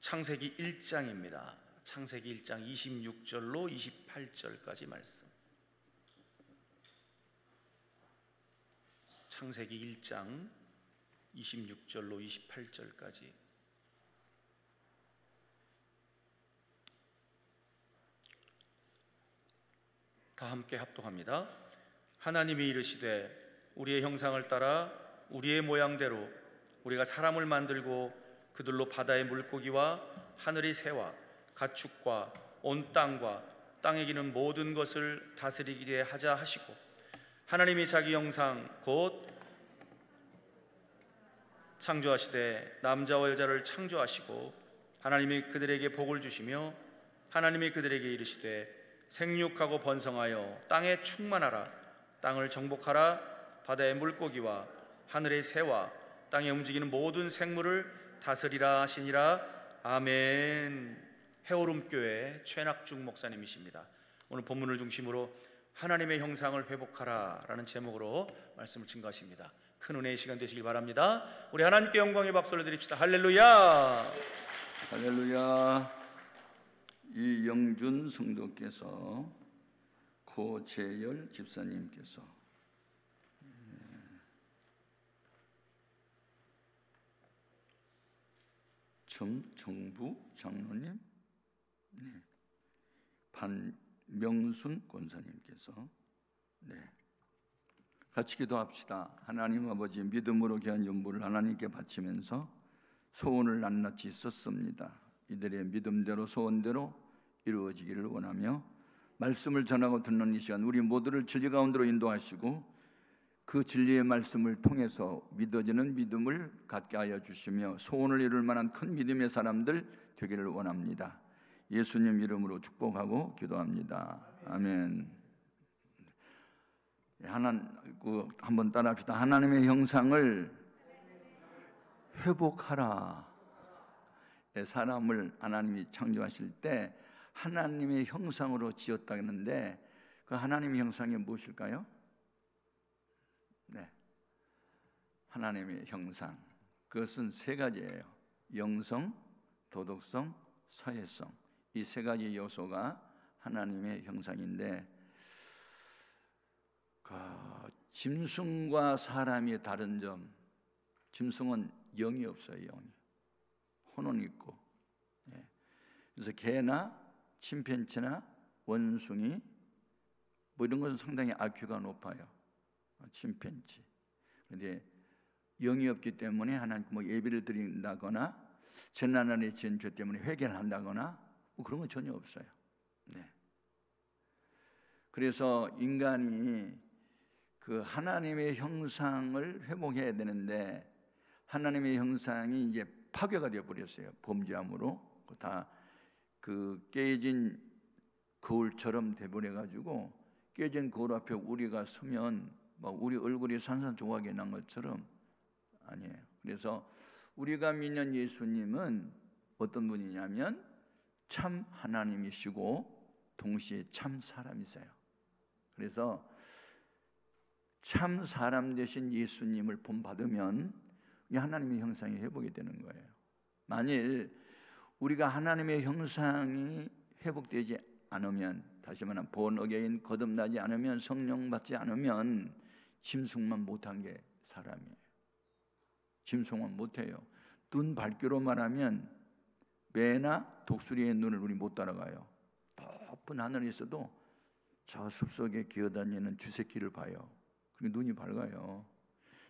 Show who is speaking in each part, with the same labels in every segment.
Speaker 1: 창세기 1장입니다. 창세기 1장 26절로 28절까지 말씀. 창세기 1장 26절로 28절까지. 다 함께 합독합니다. 하나님이 이르시되 우리의 형상을 따라 우리의 모양대로 우리가 사람을 만들고 그들로 바다의 물고기와 하늘의 새와 가축과 온 땅과 땅에 기는 모든 것을 다스리게 하자 하시고, 하나님이 자기 형상 곧 창조하시되 남자와 여자를 창조하시고, 하나님이 그들에게 복을 주시며 하나님이 그들에게 이르시되 생육하고 번성하여 땅에 충만하라. 땅을 정복하라. 바다의 물고기와 하늘의 새와 땅에 움직이는 모든 생물을 다스리라 하시니라. 아멘. 해오름교회 최낙중 목사님이십니다. 오늘 본문을 중심으로 하나님의 형상을 회복하라 라는 제목으로 말씀을 증거하십니다. 큰 은혜의 시간 되시길 바랍니다. 우리 하나님께 영광의 박수를 드립시다. 할렐루야.
Speaker 2: 할렐루야. 이영준 성도께서, 고재열 집사님께서, 정부 장로님, 반명순 권사님께서, 같이 기도합시다. 하나님 아버지, 믿음으로 귀한 연부를 하나님께 바치면서 소원을 낱낱이 썼습니다. 이들의 믿음대로 소원대로 이루어지기를 원하며, 말씀을 전하고 듣는 이 시간 우리 모두를 진리 가운데로 인도하시고 그 진리의 말씀을 통해서 믿어지는 믿음을 갖게 하여 주시며 소원을 이룰 만한 큰 믿음의 사람들 되기를 원합니다. 예수님 이름으로 축복하고 기도합니다. 아멘. 한번 따라합시다. 하나님의 형상을 회복하라. 사람을 하나님이 창조하실 때 하나님의 형상으로 지었다 했는데, 그 하나님의 형상이 무엇일까요? 하나님의 형상, 그것은 세 가지예요. 영성, 도덕성, 사회성. 이 세 가지 요소가 하나님의 형상인데, 짐승과 사람이 다른 점, 짐승은 영이 없어요. 영이. 혼은 있고. 그래서 개나 침팬지나 원숭이 뭐 이런 것은 상당히 IQ가 높아요. 침팬지. 그런데 영이 없기 때문에 하나님 뭐 예배를 드린다거나 전나날에 지은 죄 때문에 회개를 한다거나 뭐 그런 건 전혀 없어요. 그래서 인간이 그 하나님의 형상을 회복해야 되는데, 하나님의 형상이 이제 파괴가 되어 버렸어요. 범죄함으로 다 그 깨진 거울처럼 돼버려 가지고, 깨진 거울 앞에 우리가 서면 막 우리 얼굴이 산산조각이 난 것처럼 아니에요. 그래서 우리가 믿는 예수님은 어떤 분이냐면 참 하나님이시고 동시에 참 사람이세요. 그래서 참 사람 되신 예수님을 본받으면 이 하나님의 형상이 회복이 되는 거예요. 만일 우리가 하나님의 형상이 회복되지 않으면, 다시 말하면 born again, 거듭나지 않으면, 성령 받지 않으면 짐승만 못한 게 사람이에요. 짐승만 못해요. 눈 밝기로 말하면 매나 독수리의 눈을 우리 못 따라가요. 높은 하늘에서도 저 숲속에 기어다니는 쥐새끼를 봐요. 그리고 눈이 밝아요.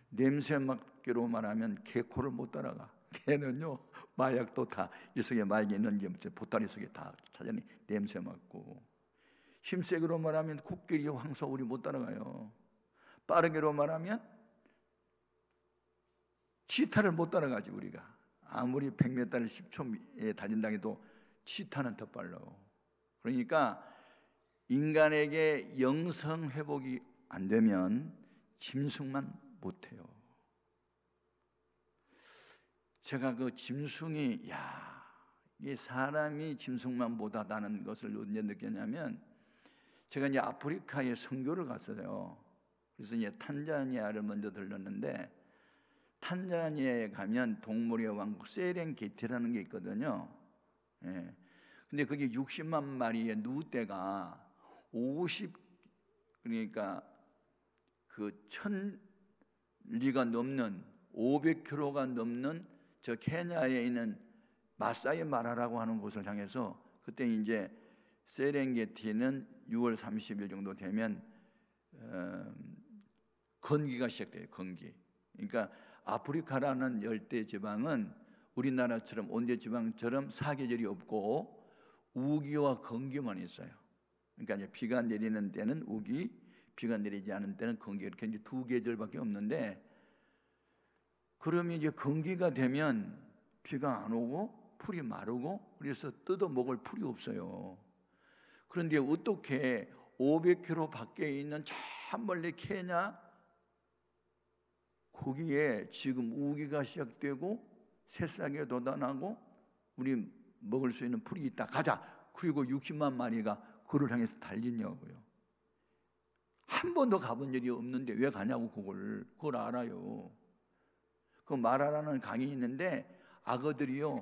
Speaker 2: 냄새 맡기로 말하면 개코를 못 따라가. 개는요, 마약도 다 이 속에 마약이 있는지 보따리 속에 다 찾아내 냄새 맡고. 힘세기로 말하면 코끼리, 황소 우리 못 따라가요. 빠르게로 말하면 치타를 못 따라가지. 우리가 아무리 100m를 10초에 달린다 해도 치타는 더 빨라. 그러니까 인간에게 영성 회복이 안 되면 짐승만 못해요. 제가 그 짐승이, 이 사람이 짐승만 못하다는 것을 언제 느꼈냐면, 제가 이제 아프리카에 선교를 갔어요. 그래서 이제 탄자니아를 먼저 들렀는데, 탄자니아에 가면 동물의 왕국 세렝게티라는 게 있거든요. 예. 근데 그게 60만 마리의 누떼가 50, 그러니까 그 1000리가 넘는 500km가 넘는 저 케냐에 있는 마사이 마라라고 하는 곳을 향해서, 그때 이제 세렝게티는 6월 30일 정도 되면 건기가 시작돼요. 건기. 그러니까 아프리카라는 열대 지방은 우리나라처럼 온대 지방처럼 사계절이 없고 우기와 건기만 있어요. 그러니까 이제 비가 내리는 때는 우기, 비가 내리지 않은 때는 건기, 이렇게 이제 두 계절밖에 없는데, 그러면 이제 건기가 되면 비가 안 오고 풀이 마르고, 그래서 뜯어 먹을 풀이 없어요. 그런데 어떻게 500km 밖에 있는 저 멀리 케냐 거기에 지금 우기가 시작되고 새싹에 돋아나고 우리 먹을 수 있는 풀이 있다, 가자. 그리고 60만 마리가 그를 향해서 달리냐고요. 한 번도 가본 적이 없는데 왜 가냐고. 그걸 알아요. 그 마라라는 강이 있는데 악어들이요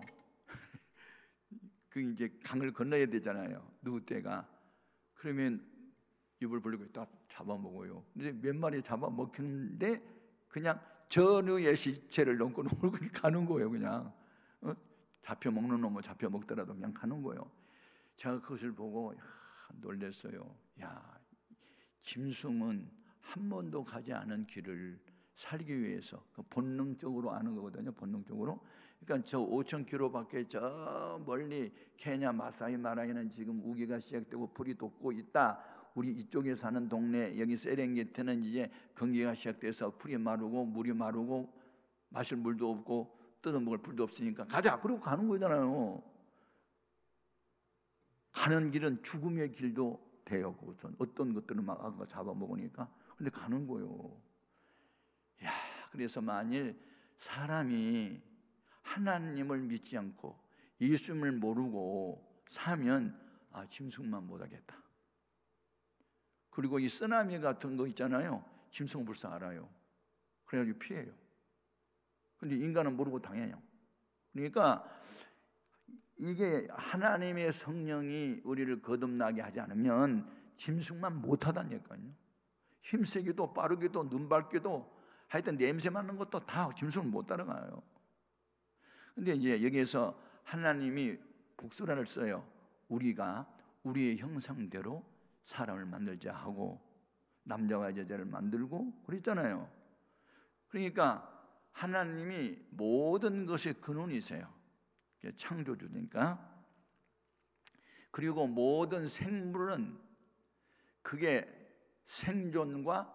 Speaker 2: 그 이제 강을 건너야 되잖아요, 누구때가. 그러면 입을 벌리고 딱 잡아먹어요. 근데 몇 마리 잡아먹히는데 그냥 전우의 시체를 넘고 가는 거예요. 그냥 잡혀먹는 놈은 잡혀먹더라도 그냥 가는 거예요. 제가 그것을 보고 놀랐어요. 야, 짐승은 한 번도 가지 않은 길을 살기 위해서 본능적으로 아는 거거든요. 본능적으로. 그러니까 저 5,000km 밖에 저 멀리 케냐 마사이 마라에는 지금 우기가 시작되고 풀이 돋고 있다. 우리 이쪽에 사는 동네, 여기 세렝게티는 이제 건기가 시작돼서 풀이 마르고 물이 마르고 마실 물도 없고 뜯어먹을 풀도 없으니까 가자. 그리고 가는 거잖아요. 가는 길은 죽음의 길도 돼요. 그것은 어떤 것들은 막 아까 잡아먹으니까. 근데 가는 거예요. 야, 그래서 만일 사람이 하나님을 믿지 않고 예수님을 모르고 사면 짐승만 못하겠다. 그리고 이 쓰나미 같은 거 있잖아요. 짐승은 벌써 알아요. 그래가지고 피해요. 근데 인간은 모르고 당해요. 그러니까 이게 하나님의 성령이 우리를 거듭나게 하지 않으면 짐승만 못하다니까요. 힘세기도 빠르기도 눈밟기도 하여튼 냄새 맡는 것도 다 짐승을 못 따라가요. 근데 이제 여기에서 하나님이 복수라를 써요. 우리가 우리의 형상대로 사람을 만들자 하고 남자와 여자를 만들고 그랬잖아요. 그러니까 하나님이 모든 것의 근원이세요. 창조주니까. 그리고 모든 생물은 그게 생존과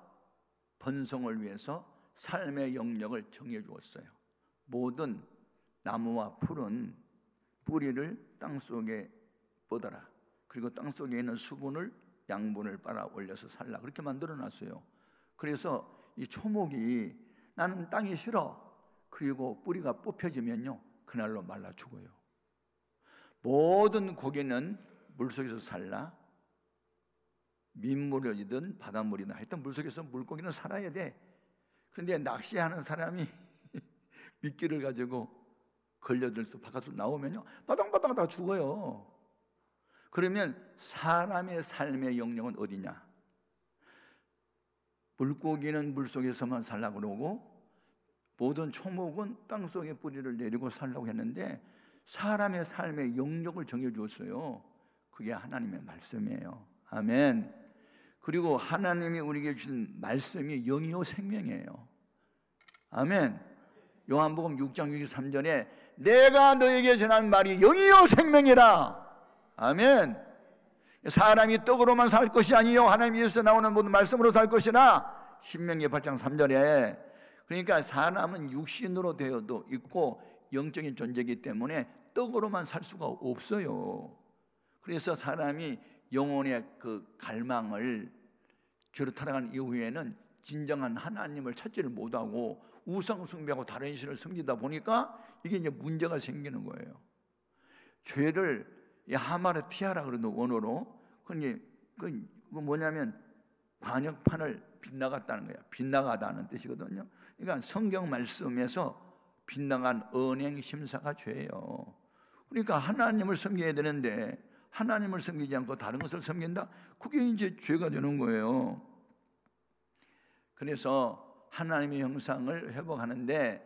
Speaker 2: 번성을 위해서 삶의 영역을 정해 주었어요. 모든 나무와 풀은 뿌리를 땅속에 뻗어라. 그리고 땅속에 있는 수분을 양분을 빨아 올려서 살라. 그렇게 만들어 놨어요. 그래서 이 초목이 나는 땅이 싫어. 그리고 뿌리가 뽑혀지면요 그날로 말라 죽어요. 모든 고기는 물속에서 살라. 민물이든 바닷물이든 하여튼 물속에서 물고기는 살아야 돼. 그런데 낚시하는 사람이 미끼를 가지고 걸려들어서 바깥으로 나오면요 바닥바닥 다 죽어요. 그러면 사람의 삶의 영역은 어디냐? 물고기는 물속에서만 살라고 그러고 모든 초목은 땅속에 뿌리를 내리고 살라고 했는데 사람의 삶의 영역을 정해주었어요. 그게 하나님의 말씀이에요. 아멘. 그리고 하나님이 우리에게 주신 말씀이 영이요 생명이에요. 아멘. 요한복음 6장 63절에 내가 너에게 전한 말이 영이요 생명이라. 아멘. 사람이 떡으로만 살 것이 아니요 하나님 예수에 나오는 모든 말씀으로 살 것이라. 신명기 8장 3절에. 그러니까 사람은 육신으로 되어도 있고 영적인 존재이기 때문에 떡으로만 살 수가 없어요. 그래서 사람이 영혼의 그 갈망을 죄로 타락한 이후에는 진정한 하나님을 찾지를 못하고 우상 숭배하고 다른 신을 섬기다 보니까 이게 이제 문제가 생기는 거예요. 죄를 하마르티아라 그러는 원어로 그 뭐냐면 관역판을 빗나갔다는 거예요. 빗나가다는 뜻이거든요. 그러니까 성경 말씀에서 빗나간 언행 심사가 죄예요. 그러니까 하나님을 섬겨야 되는데 하나님을 섬기지 않고 다른 것을 섬긴다? 그게 이제 죄가 되는 거예요. 그래서 하나님의 형상을 회복하는데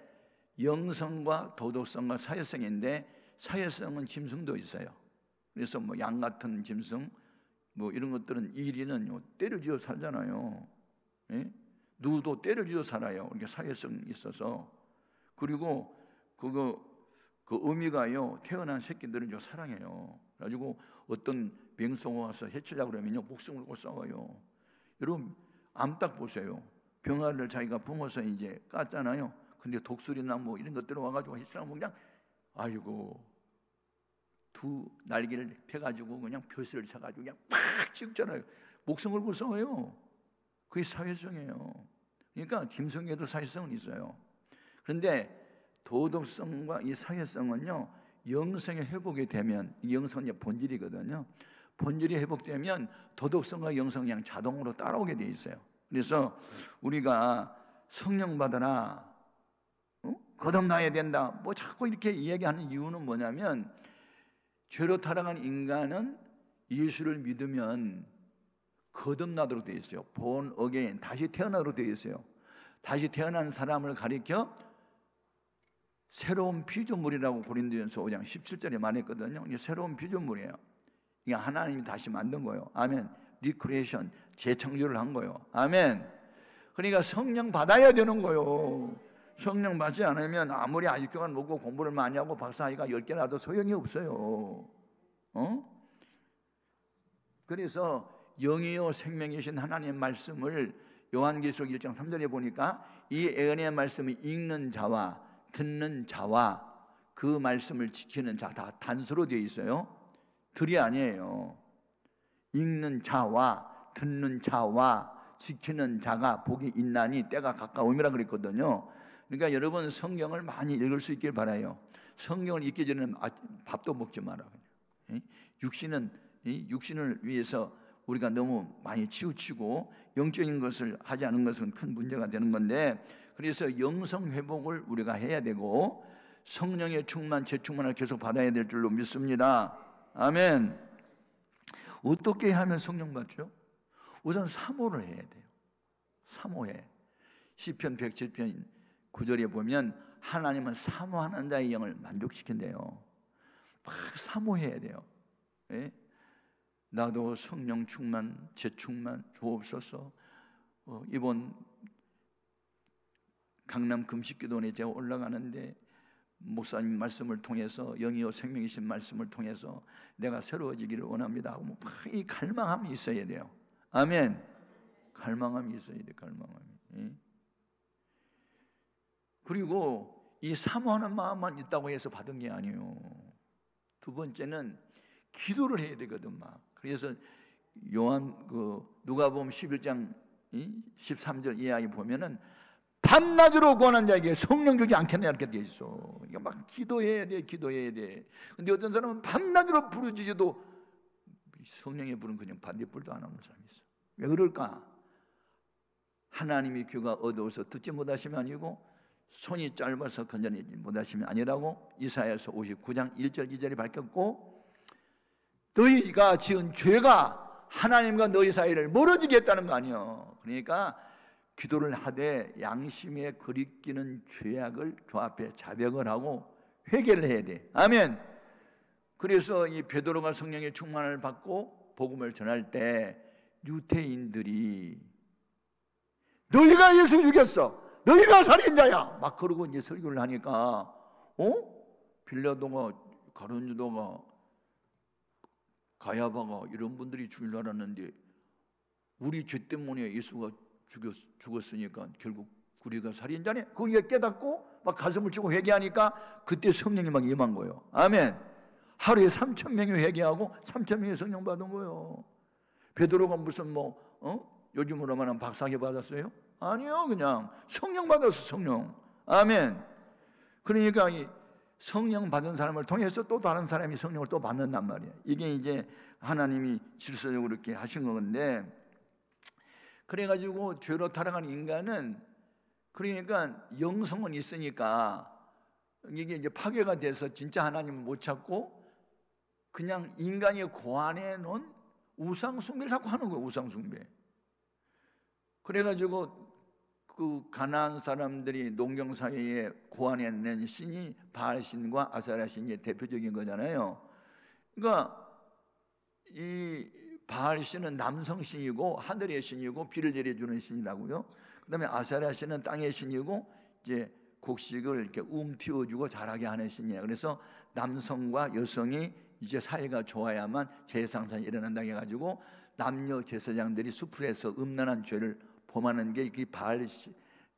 Speaker 2: 영성과 도덕성과 사회성인데, 사회성은 짐승도 있어요. 그래서 뭐 양 같은 짐승 뭐 이런 것들은 이리는 때려지어 살잖아요. 예? 누구도 때려지어 살아요. 이렇게 사회성이 있어서. 그리고 그 어미가요, 태어난 새끼들은 사랑해요. 그래가지고 어떤 맹수가 와서 해치려고 그러면요, 목숨 걸고 싸워요. 여러분 암탉 보세요. 병아리를 자기가 뿜어서 이제 깠잖아요. 근데 독수리나 뭐 이런 것들 와가지고 해치려고 그냥, 아이고, 두 날개를 펴가지고 그냥 벼슬을 쳐가지고 그냥 팍 찍잖아요. 목숨 걸고 싸워요. 그게 사회성이에요. 그러니까 짐승에도 사회성은 있어요. 그런데 도덕성과 이 사회성은요, 영성의 회복이 되면, 영성의 본질이거든요. 본질이 회복되면 도덕성과 영성이 그냥 자동으로 따라오게 돼 있어요. 그래서 우리가 성령 받아라, 거듭나야 된다, 뭐 자꾸 이렇게 이야기하는 이유는 뭐냐면, 죄로 타락한 인간은 예수를 믿으면 거듭나도록 되어 있어요. born again, 다시 태어나도록 되어 있어요. 다시 태어난 사람을 가리켜 새로운 피조물이라고 고린도전서 5장 17절에 말했거든요. 이게 새로운 피조물이에요. 이게 하나님이 다시 만든 거예요. 아멘. 리크리에이션, 재창조를 한 거예요. 아멘. 그러니까 성령 받아야 되는 거예요. 성령 받지 않으면 아무리 아직도만 먹고 공부를 많이 하고 박사학위가 10개라도 소용이 없어요. 그래서 영이요 생명이신 하나님의 말씀을 요한계시록 1장 3절에 보니까 이 예언의 말씀을 읽는 자와 듣는 자와 그 말씀을 지키는 자, 다 단서로 되어 있어요. 들이 아니에요. 읽는 자와 듣는 자와 지키는 자가 복이 있나니 때가 가까움이라 그랬거든요. 그러니까 여러분 성경을 많이 읽을 수 있길 바라요. 성경을 읽기 전에는 밥도 먹지 마라. 육신을 위해서 우리가 너무 많이 치우치고 영적인 것을 하지 않은 것은 큰 문제가 되는 건데, 그래서 영성 회복을 우리가 해야 되고 성령의 충만, 재충만을 계속 받아야 될 줄로 믿습니다. 아멘. 어떻게 하면 성령 받죠? 우선 사모를 해야 돼요. 사모해. 시편 107편 9절에 보면 하나님은 사모하는 자의 영을 만족시킨대요. 막 사모해야 돼요. 예? 나도 성령 충만, 재충만 주옵소서. 이번 강남 금식기도원에 제가 올라가는데 목사님 말씀을 통해서, 영이요 생명이신 말씀을 통해서 내가 새로워지기를 원합니다 하고 이 갈망함이 있어야 돼요. 아멘. 갈망함이 있어야 돼요. 갈망함이. 예? 그리고 이 사모하는 마음만 있다고 해서 받은 게 아니에요. 두 번째는 기도를 해야 되거든. 그래서 누가복음 11장 13절 이하에 보면은 밤낮으로 구하는 자에게 성령 주지 않겠냐 이렇게 돼 있어. 이거 막 기도해야 돼, 기도해야 돼. 근데 어떤 사람은 밤낮으로 부르짖어도 성령의 불은 그냥 반딧불도 안 하는 사람이 있어. 왜 그럴까? 하나님이 귀가 어두워서 듣지 못하시면 아니고 손이 짧아서 건져내지 못하시면 아니라고 이사야서 59장 1절 2절이 밝혔고, 너희가 지은 죄가 하나님과 너희 사이를 멀어지게 했다는 거 아니에요. 그러니까 기도를 하되 양심에 거리끼는 죄악을 주 앞에 자백을 하고 회개를 해야 돼. 아멘. 그래서 이 베드로가 성령의 충만을 받고 복음을 전할 때 유대인들이 너희가 예수 죽였어, 너희가 살인자야 막 그러고 이제 설교를 하니까 빌라도가, 가룟유다가, 가야바가 이런 분들이 죽일 줄 알았는데 우리 죄 때문에 예수가 죽었으니까 결국 우리가 살인자네. 그걸 깨닫고 막 가슴을 치고 회개하니까 그때 성령이 막 임한 거예요. 아멘. 하루에 3,000명이 회개하고 3,000명이 성령 받은 거예요. 베드로가 무슨 요즘으로 말하면 박사학위 받았어요? 아니요, 그냥 성령 받았어, 성령. 아멘. 그러니까 이 성령 받은 사람을 통해서 또 다른 사람이 성령을 또 받는단 말이에요. 이게 이제 하나님이 질서적으로 이렇게 하신 건데, 그래가지고 죄로 타락한 인간은 그러니까 영성은 있으니까 이게 이제 파괴가 돼서 진짜 하나님을 못 찾고 그냥 인간이 고안해 놓은 우상숭배를 자꾸 하는 거예요. 우상숭배. 그래가지고 그 가나안 사람들이 농경사회에 고안해낸 신이 바알신과 아세라신이 대표적인 거잖아요. 그러니까 이 바알신은 남성신이고 하늘의 신이고 비를 내려주는 신이라고요. 그다음에 아세라신은 땅의 신이고 이제 곡식을 이렇게 틔워주고 자라게 하는 신이에요. 그래서 남성과 여성이 이제 사이가 좋아야만 제사상산이 일어난다고 해가지고 남녀 제사장들이 수풀에서 음란한 죄를 범하는 게 이 바알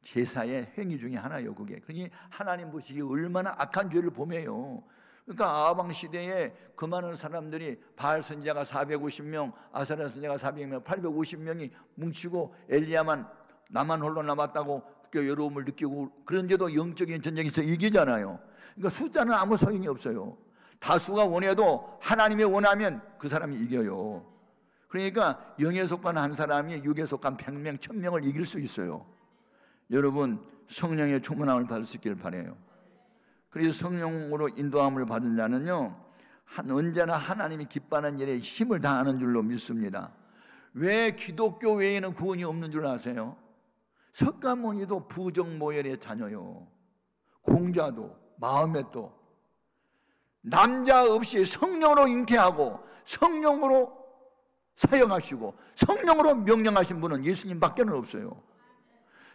Speaker 2: 제사의 행위 중에 하나예요. 그게 그러니 하나님 보시기에 얼마나 악한 죄를 범해요. 그러니까 아방 시대에 그 많은 사람들이 바알 선지자가 450명, 아세라 선지자가 400명, 850명이 뭉치고 엘리야만 나만 홀로 남았다고 그 외로움을 느끼고, 그런데도 영적인 전쟁에서 이기잖아요. 그러니까 숫자는 아무 소용이 없어요. 다수가 원해도 하나님이 원하면 그 사람이 이겨요. 그러니까 영에 속한 한 사람이 육에 속한 100명, 1000명을 이길 수 있어요. 여러분, 성령의 충만함을 받을 수 있기를 바라요. 그래서 성령으로 인도함을 받은 자는요, 언제나 하나님이 기뻐하는 일에 힘을 다하는 줄로 믿습니다. 왜 기독교 외에는 구원이 없는 줄 아세요? 석가모니도 부정모혈의 자녀요. 공자도, 마음에도 남자 없이 성령으로 잉태하고 성령으로 사역하시고 성령으로 명령하신 분은 예수님밖에 없어요.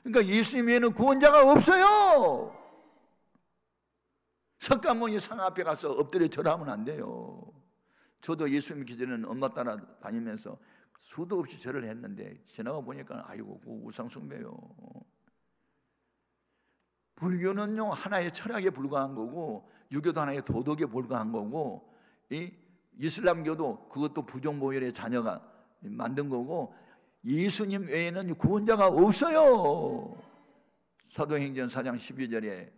Speaker 2: 그러니까 예수님 외에는 구원자가 없어요. 석가모니 상 앞에 가서 엎드려 절하면 안 돼요. 저도 예수님 믿기 전에는 엄마 따라 다니면서 수도 없이 절을 했는데 지나가 보니까 아이고 그 우상숭배요. 불교는요 하나의 철학에 불과한 거고, 유교도 하나의 도덕에 불과한 거고, 이 이슬람교도 그것도 부정모혈의 자녀가 만든 거고, 예수님 외에는 구원자가 없어요. 사도행전 4장 12절에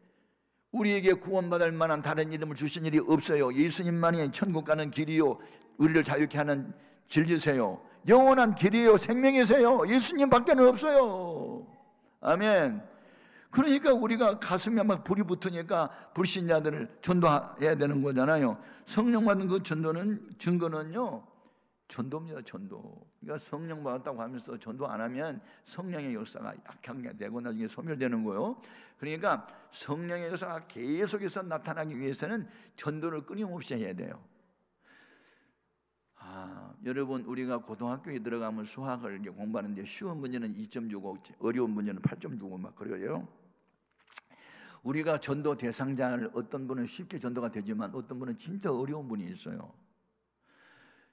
Speaker 2: 우리에게 구원받을 만한 다른 이름을 주신 일이 없어요. 예수님만이 천국 가는 길이요 우리를 자유케 하는 진리세요. 영원한 길이요 생명이세요. 예수님밖에 없어요. 아멘. 그러니까 우리가 가슴에 막 불이 붙으니까 불신자들을 전도해야 되는 거잖아요. 성령 받은 그 증거는요 전도입니다. 전도. 그러니까 성령 받았다고 하면서 전도 안 하면 성령의 역사가 약하게 되고 나중에 소멸되는 거예요. 그러니까 성령의 역사가 계속해서 나타나기 위해서는 전도를 끊임없이 해야 돼요. 여러분, 우리가 고등학교에 들어가면 수학을 공부하는데 쉬운 문제는 2.65, 어려운 문제는 8.65 막 그래요. 우리가 전도 대상자를, 어떤 분은 쉽게 전도가 되지만 어떤 분은 진짜 어려운 분이 있어요.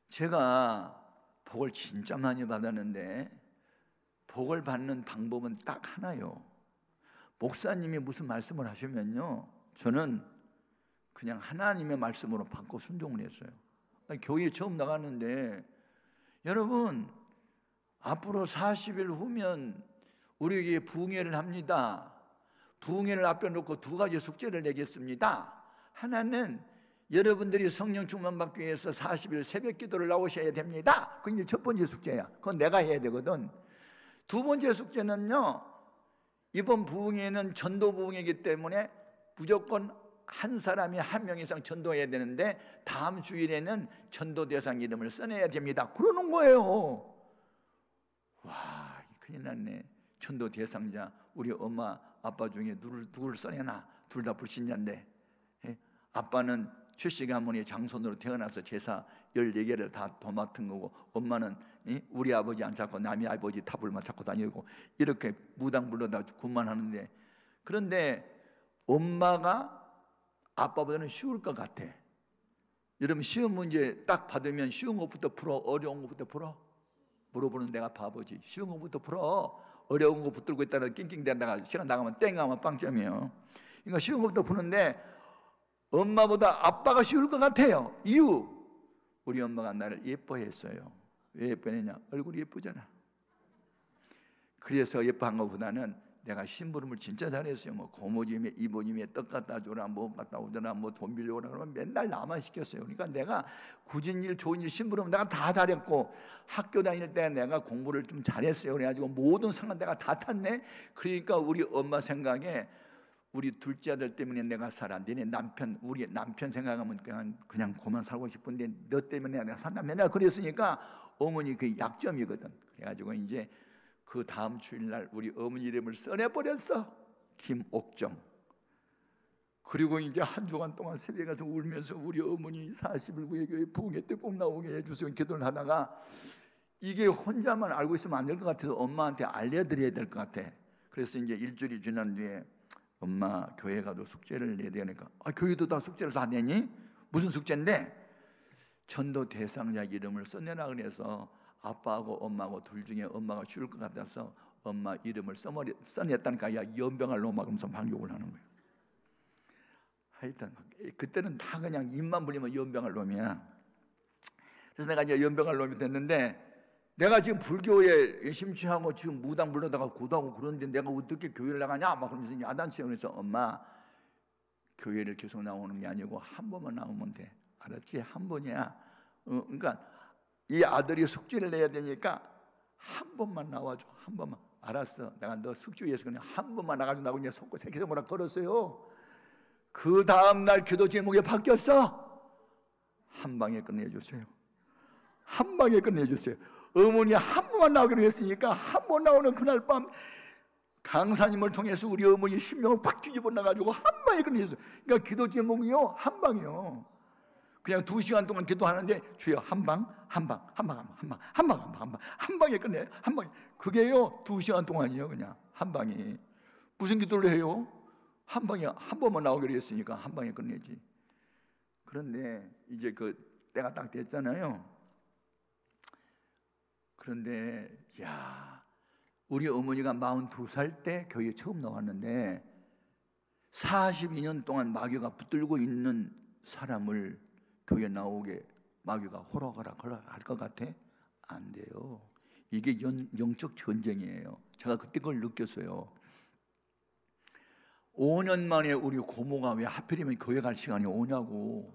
Speaker 2: 제가 복을 진짜 많이 받았는데 복을 받는 방법은 딱 하나요. 목사님이 무슨 말씀을 하시면요 저는 그냥 하나님의 말씀으로 받고 순종을 했어요. 교회에 처음 나갔는데, 여러분 앞으로 40일 후면 우리에게 부흥회를 합니다. 부흥회를 앞에 놓고 두 가지 숙제를 내겠습니다. 하나는 여러분들이 성령 충만 받기 위해서 40일 새벽 기도를 나오셔야 됩니다. 그게 첫 번째 숙제야. 그건 내가 해야 되거든. 두 번째 숙제는요, 이번 부흥회는 전도 부흥회이기 때문에 무조건 한 사람이 한 명 이상 전도해야 되는데 다음 주일에는 전도 대상 이름을 써내야 됩니다. 그러는 거예요. 와, 큰일 났네. 전도 대상자 우리 엄마 아빠 중에 누굴 써내나? 둘 다 불신자인데, 아빠는 최씨 가문의 장손으로 태어나서 제사 14개를 다 도맡은 거고, 엄마는 우리 아버지 안 찾고 남의 아버지 탑을만 찾고 다니고, 이렇게 무당 불러다 군만하는데, 그런데 엄마가 아빠보다는 쉬울 것 같아. 여러분, 시험 문제 딱 받으면 쉬운 것부터 풀어, 어려운 것부터 풀어? 물어보는 내가 바보지. 쉬운 것부터 풀어. 어려운 거 붙들고 있다가 낑낑대다가 시간 나가면 땡 하면 빵점이에요. 그러니까 쉬운 것부터 푸는데 엄마보다 아빠가 쉬울 것 같아요. 이유, 우리 엄마가 나를 예뻐했어요. 왜 예뻐했냐? 얼굴이 예쁘잖아. 그래서 예뻐한 것보다는 내가 심부름을 진짜 잘했어요. 뭐 고모집에 이모집에 떡 갖다 줘라, 뭐 갖다 오더라, 뭐 돈 빌려오라 그러면 맨날 나만 시켰어요. 그러니까 내가 굳은 일, 좋은 일, 심부름 내가 다 잘했고, 학교 다닐 때 내가 공부를 좀 잘했어요. 그래가지고 모든 상은 내가 다 탔네. 그러니까 우리 엄마 생각에 우리 둘째 아들 때문에 내가 살아. 너네 남편, 우리 남편 생각하면 그냥 그만 살고 싶은데 너 때문에 내가 산다. 맨날 그랬으니까 어머니 그 약점이거든. 그래가지고 이제 그 다음 주일날 우리 어머니 이름을 써내버렸어. 김옥정. 그리고 이제 한 주간 동안 새벽에 가서 울면서 우리 어머니 40일 후에 교회 부흥회 때 꼭 나오게 해주세요 기도를 하다가 이게 혼자만 알고 있으면 안 될 것 같아서 엄마한테 알려드려야 될 것 같아. 그래서 이제 일주일이 지난 뒤에 엄마 교회 가도 숙제를 내야 되니까 교회도 다 숙제를 다 내니? 무슨 숙제인데? 전도 대상자 이름을 써내라 그래서 아빠하고 엄마하고 둘 중에 엄마가 쉬울 것 같아서 엄마 이름을 써냈다니까. 야 연병할 놈아 그러면서 막 욕을 하는 거예요. 하여튼 그때는 다 그냥 입만 불리면 연병할 놈이야. 그래서 내가 이제 연병할 놈이 됐는데 내가 지금 불교에 심취하고 지금 무당 불러다가 고도하고 그런데 내가 어떻게 교회를 나가냐 막 그러면서 야단치고 그래서 엄마 교회를 계속 나오는 게 아니고 한 번만 나오면 돼. 알았지? 한 번이야. 그러니까 이 아들이 숙제를 내야 되니까 한 번만 나와줘. 한 번만. 알았어. 내가 너 숙제 위해서 그냥 한 번만 나가줘. 나고 그냥 속고 새끼손가락 걸었어요. 그 다음날 기도 제목이 바뀌었어. 한 방에 끝내주세요. 한 방에 끝내주세요. 어머니 한 번만 나오기로 했으니까 한 번 나오는 그날 밤 강사님을 통해서 우리 어머니 심령을 팍 뒤집어 나가지고 한 방에 끝내줬어요. 그러니까 기도 제목이요 한 방이요. 그냥 2시간 동안 기도하는데 주여 한 방, 한 방, 한 방, 한 방, 한 방, 한 방, 한 방, 한 방, 한 방에 끝내. 한 방에. 그게요 2시간 동안이요 그냥 한 방이. 무슨 기도를 해요? 한 방에 한 번만 나오기로 했으니까 한 방에 끝내지. 그런데 이제 그 때가 딱 됐잖아요. 그런데 야 우리 어머니가 42살 때 교회에 처음 나왔는데 42년 동안 마귀가 붙들고 있는 사람을 교회에 나오게 마귀가 허락할 것 같아? 안 돼요. 이게 영적 전쟁이에요. 제가 그때 그걸 느꼈어요. 5년 만에 우리 고모가 왜 하필이면 교회 갈 시간이 오냐고.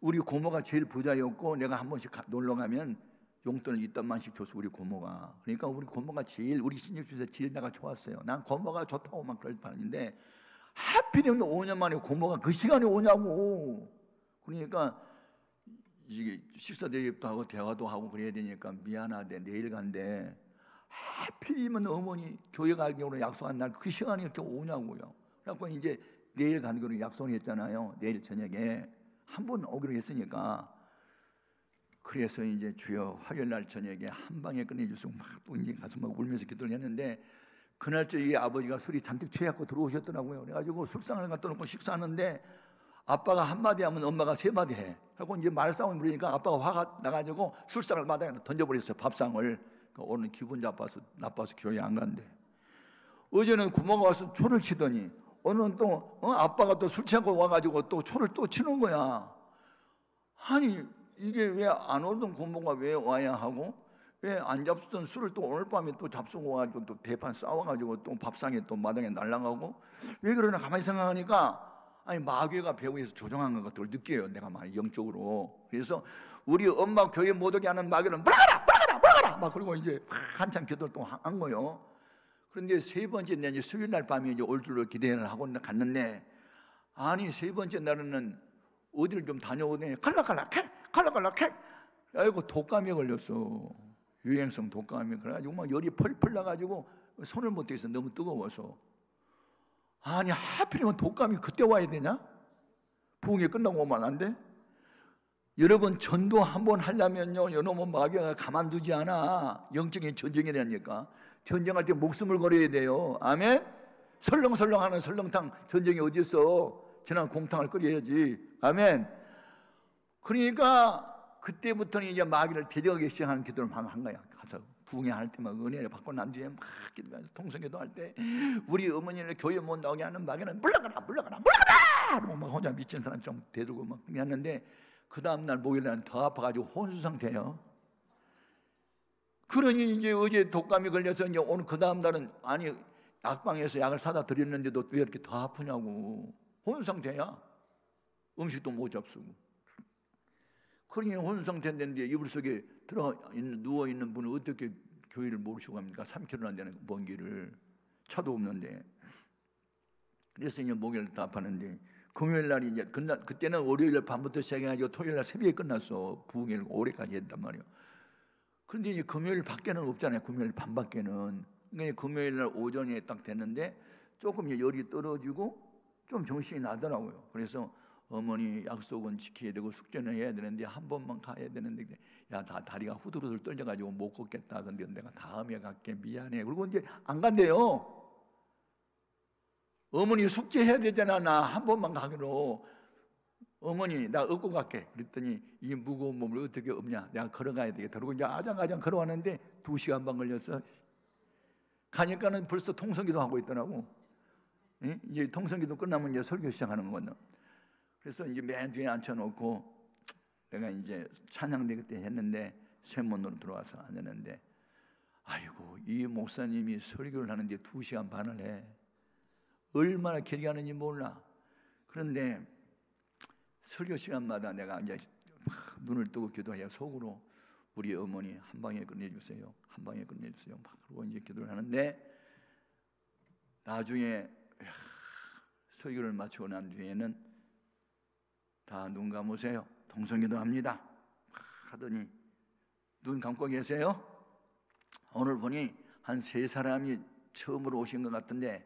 Speaker 2: 우리 고모가 제일 부자였고 내가 한 번씩 놀러 가면 용돈을 2단만씩 줬어 우리 고모가. 그러니까 우리 고모가 제일 우리 신입 중에서 제일 내가 좋았어요. 난 고모가 좋다고 막 그럴 판인데 하필이면 5년 만에 고모가 그 시간에 오냐고. 그러니까 이게 식사 대접도 하고 대화도 하고 그래야 되니까 미안하대 내일 간대. 하필이면 어머니 교회 가기로 약속한 날 그 시간이 이렇게 오냐고요. 그래서 이제 내일 가기로 약속을 했잖아요. 내일 저녁에 한 번 오기로 했으니까. 그래서 이제 주여 화요일 날 저녁에 한 방에 끝내주시고 막 또 이제 가서 막 울면서 기도를 했는데 그날 저희 아버지가 술이 잔뜩 취해갖고 들어오셨더라고요. 그래가지고 술상을 갖다 놓고 식사하는데 아빠가 한마디 하면 엄마가 3마디 해. 하고 이제 말싸움을 부리니까 아빠가 화가 나가지고 술상을 바닥에 던져버렸어요. 밥상을. 그러니까 오늘 기분 나빠서 교회 안 간대. 어제는 고모가 와서 초를 치더니 오늘은 또 아빠가 또 술 취하고 와가지고 또 초를 또 치는 거야. 아니 이게 왜 안 오던 고모가 왜 와야 하고 왜 안 잡수던 술을 또 오늘 밤에 또 잡수고 와가지고 또 대판 싸워가지고 또 밥상에 또 마당에 날아가고 왜 그러나 가만히 생각하니까 아니 마귀가 배후에서 조종한 것 같은 걸 느껴요. 내가 막 영적으로. 그래서 우리 엄마 교회 못 오게 하는 마귀는 물러가라 막 그리고 이제 한참 기도를 또 한 거예요. 그런데 3번째 날 이제 수요일 날 밤에 이제 올 줄로 기대를 하고 갔는데 아니 3번째 날에는 어디를 좀 다녀오더니 칼락칼락 아이고 독감에 걸렸어. 유행성 독감에. 그래가지고 막 열이 펄펄 나가지고 손을 못 대서 너무 뜨거워서. 아니 하필이면 독감이 그때 와야 되냐? 부흥회 끝나고 오면 안 돼? 여러분 전도 한번 하려면요 여러분 마귀가 가만두지 않아. 영적인 전쟁이라니까. 전쟁할 때 목숨을 걸어야 돼요. 아멘? 설렁설렁하는 설렁탕 전쟁이 어디 있어? 지난 공탕을 끓여야지. 아멘? 그러니까 그때부터는 이제 마귀를 데려가기 시작하는 기도를 한 거야. 가서 부흥회 할 때 막 은혜를 받고 난 뒤에 막 기도하면서 통성기도 할 때 우리 어머니를 교회 못 나오게 하는 마귀는 물러가라 그러고 막 혼자 미친 사람처럼 대들고 막 했는데 그 다음날 목요일날 더 아파가지고 혼수 상태예요. 그러니 이제 어제 독감이 걸려서 이제 오늘 그 다음날은 아니 약방에서 약을 사다 드렸는데도 왜 이렇게 더 아프냐고. 혼수 상태야. 음식도 못 잡수고. 그러니 혼수 상태인데 이불 속에 누워있는 분은 어떻게 교회를 모르시고 갑니까? 3km나 되는 먼 길을 차도 없는데. 그래서 이제 목요일 답하는데 금요일 날이 이제 그때는 월요일 밤부터 시작해가지고 토요일 날 새벽에 끝났어. 부흥일 오래까지 했단 말이에요. 그런데 이제 금요일 밖에는 없잖아요. 금요일 밤밖에는. 그러니까 금요일 날 오전에 딱 됐는데 조금 이제 열이 떨어지고 좀 정신이 나더라고요. 그래서 어머니 약속은 지켜야 되고 숙제는 해야 되는데 한 번만 가야 되는데 야, 다리가 후들후들 떨려가지고 못 걷겠다. 근데 내가 다음에 갈게 미안해. 그리고 이제 안 간대요. 어머니 숙제해야 되잖아. 나 한 번만 가기로. 어머니 나 업고 갈게. 그랬더니 이 무거운 몸을 어떻게 업냐. 내가 걸어가야 되겠다. 그리고 이제 아장아장 걸어왔는데 2시간 반 걸렸어. 가니까는 벌써 통성기도 하고 있더라고. 이제 통성기도 끝나면 이제 설교 시작하는 거거든. 그래서 이제 맨 뒤에 앉혀놓고 내가 이제 찬양대 그때 했는데 세문으로 들어와서 앉았는데 아이고 이 목사님이 설교를 하는데 2시간 반을 해. 얼마나 길게 하는지 몰라. 그런데 설교 시간마다 내가 이제 눈을 뜨고 기도해야 속으로 우리 어머니 한 방에 끝내주세요. 한 방에 끝내주세요. 막 그러고 이제 기도를 하는데 나중에 설교를 마치고 난 뒤에는 다 눈 감으세요. 통성기도 합니다. 하더니 눈 감고 계세요. 오늘 보니 한 3사람이 처음으로 오신 것 같은데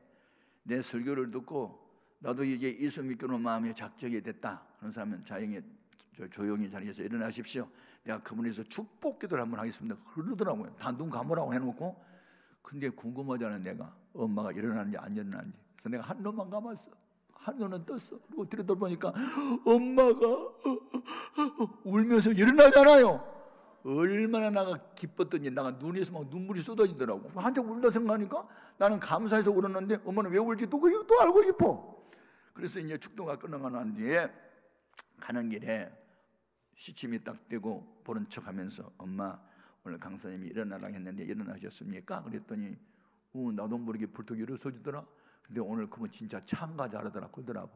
Speaker 2: 내 설교를 듣고 나도 이제 예수 믿기로 마음에 작정이 됐다. 그런 사람은 조용히 자리에서 일어나십시오. 내가 그분에서 축복 기도를 한번 하겠습니다. 그러더라고요. 다 눈 감으라고 해놓고. 근데 궁금하잖아요. 내가 엄마가 일어나는지 안 일어나는지. 그래서 내가 한 눈만 감았어. 한 눈은 떴어. 그리고 들여다보니까 엄마가 울면서 일어나잖아요. 얼마나 나가 기뻤더니 나가 눈에서 막 눈물이 쏟아지더라고. 한참 울다 생각하니까 나는 감사해서 울었는데 엄마는 왜 울지 또 알고 싶어. 그래서 이제 축도가 끝나고 난 뒤에 가는 길에 시침이 딱 되고 보는 척하면서 엄마 오늘 강사님이 일어나라고 했는데 일어나셨습니까? 그랬더니 나도 모르게 불뚝 일어서지더라. 근데 오늘 그분 진짜 찬가 잘하더라 그러더라고.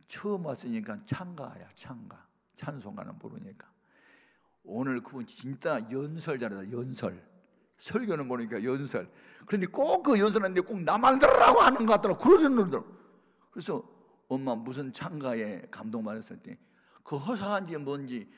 Speaker 2: 처음 왔으니까 찬가야 찬가. 찬송가는 모르니까. 오늘 그분 진짜 연설 잘하다. 연설. 설교는 모르니까 연설. 그런데 꼭 그 연설하는데 꼭 나만 들으라고 하는 것 같더라고. 그러더라고. 그래서 엄마 무슨 찬가에 감동받았을 때 그 허사한지 뭔지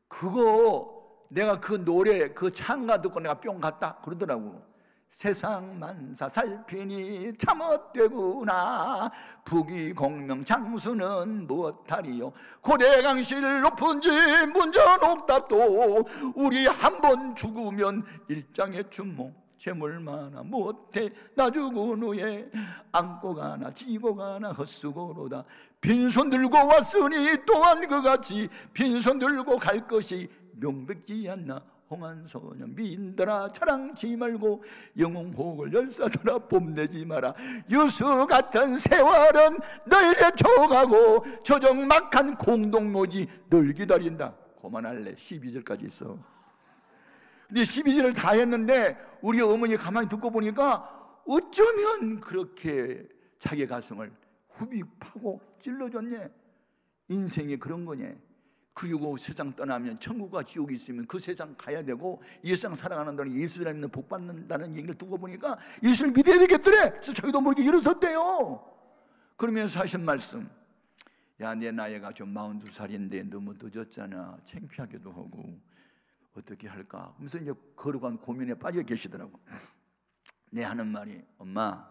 Speaker 2: 그거 내가 그 노래 그 찬가 듣고 내가 뿅 갔다 그러더라고. 세상 만사 살피니 참헛되구나. 부귀공명 장수는 무엇하리요. 고대강실 높은 집 문전옥답도 우리 한 번 죽으면 일장의 춘몽 재물 많아 못해 나 죽은 후에 안고 가나 지고 가나 헛수고로다. 빈손 들고 왔으니 또한 그같이 빈손 들고 갈 것이 명백지 않나. 홍한소년 미인들아 자랑치 말고 영웅혹을 열사들아 뽐내지 마라. 유수 같은 세월은 널 예초가고 저정막한 공동묘지 널 기다린다. 그만할래. 12절까지 있어. 근데 12절을 다 했는데 우리 어머니 가만히 듣고 보니까 어쩌면 그렇게 자기 가슴을 후비 파고 찔러줬냐. 인생이 그런 거냐. 그리고 세상 떠나면 천국과 지옥이 있으면 그 세상 가야 되고 이 세상 살아가는 동안 예수를 믿는 복 받는다는 얘기를 듣고 보니까 예수를 믿어야 되겠더래. 그래서 자기도 모르게 일어섰대요. 그러면서 하신 말씀, 야 내 나이가 좀 42살인데 너무 늦었잖아. 창피하기도 하고 어떻게 할까 하면서 이제 거룩한 고민에 빠져 계시더라고. 내 하는 말이 엄마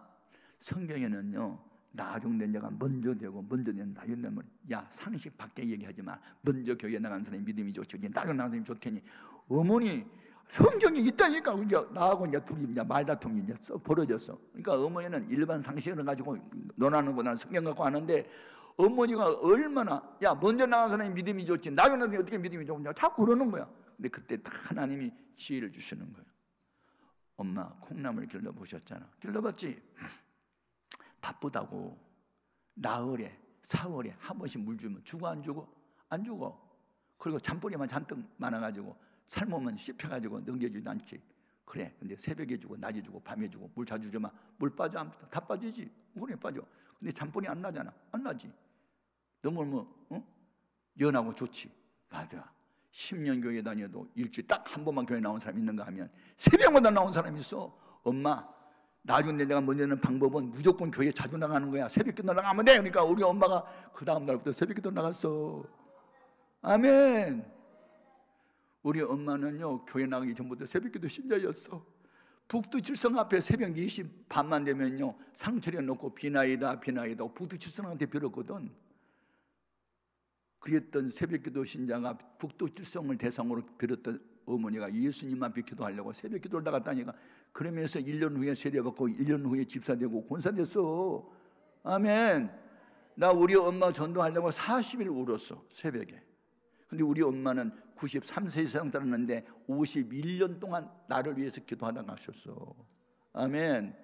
Speaker 2: 성경에는요 나중된 자가 먼저 되고 먼저 된다 이런 말. 야 상식 밖에 얘기하지 마. 먼저 교회 나간 사람이 믿음이 좋지. 나중 나간 사람이 좋더니 어머니 성경이 있다니까. 이제 나하고 이제 둘이 이제 말다툼이 이제 썩 벌어졌어. 그러니까 어머니는 일반 상식을 가지고 논하는 거나 성경 갖고 하는데 어머니가 얼마나 야 먼저 나간 사람이 믿음이 좋지. 나중 나간 사람이 어떻게 믿음이 좋냐 자꾸 그러는 거야. 근데 그때 딱 하나님이 지혜를 주시는 거예요. 엄마 콩나물 길러보셨잖아. 길러봤지? 바쁘다고 나흘에 사흘에 한 번씩 물 주면 주고 안 주고? 안 주고. 그리고 잔뿌리만 잔뜩 많아가지고 삶으면 씹혀가지고 넘겨주지도 않지. 그래 근데 새벽에 주고 낮에 주고 밤에 주고 물 자주 주면 물 빠져 안 빠져? 다 빠지지. 그래 빠져. 근데 잔뿌리 안 나잖아. 안 나지. 너무 연하고 좋지. 맞아. 10년 교회 다녀도 일주일 딱 한 번만 교회 나온 사람 있는가 하면 새벽마다 나온 사람이 있어. 엄마 나중에 내가 먼저는 방법은 무조건 교회 자주 나가는 거야. 새벽기도 나가면 돼. 그러니까 우리 엄마가 그 다음 날부터 새벽기도 나갔어. 아멘. 우리 엄마는요, 교회 나가기 전부터 새벽기도 신자였어. 북두칠성 앞에 새벽 4시 반만 되면요, 상 차려놓고 비나이다 비나이다 북두칠성한테 빌었거든. 그랬던 새벽기도 신자가 북두칠성을 대상으로 빌었던 어머니가 예수님만 기도하려고 새벽기도를 나갔다니까. 그러면서 1년 후에 세례받고 1년 후에 집사되고 권사됐어. 아멘. 나 우리 엄마 전도하려고 40일 울었어, 새벽에. 근데 우리 엄마는 93세 이상 살았는데 51년 동안 나를 위해서 기도하다 가셨어. 아멘.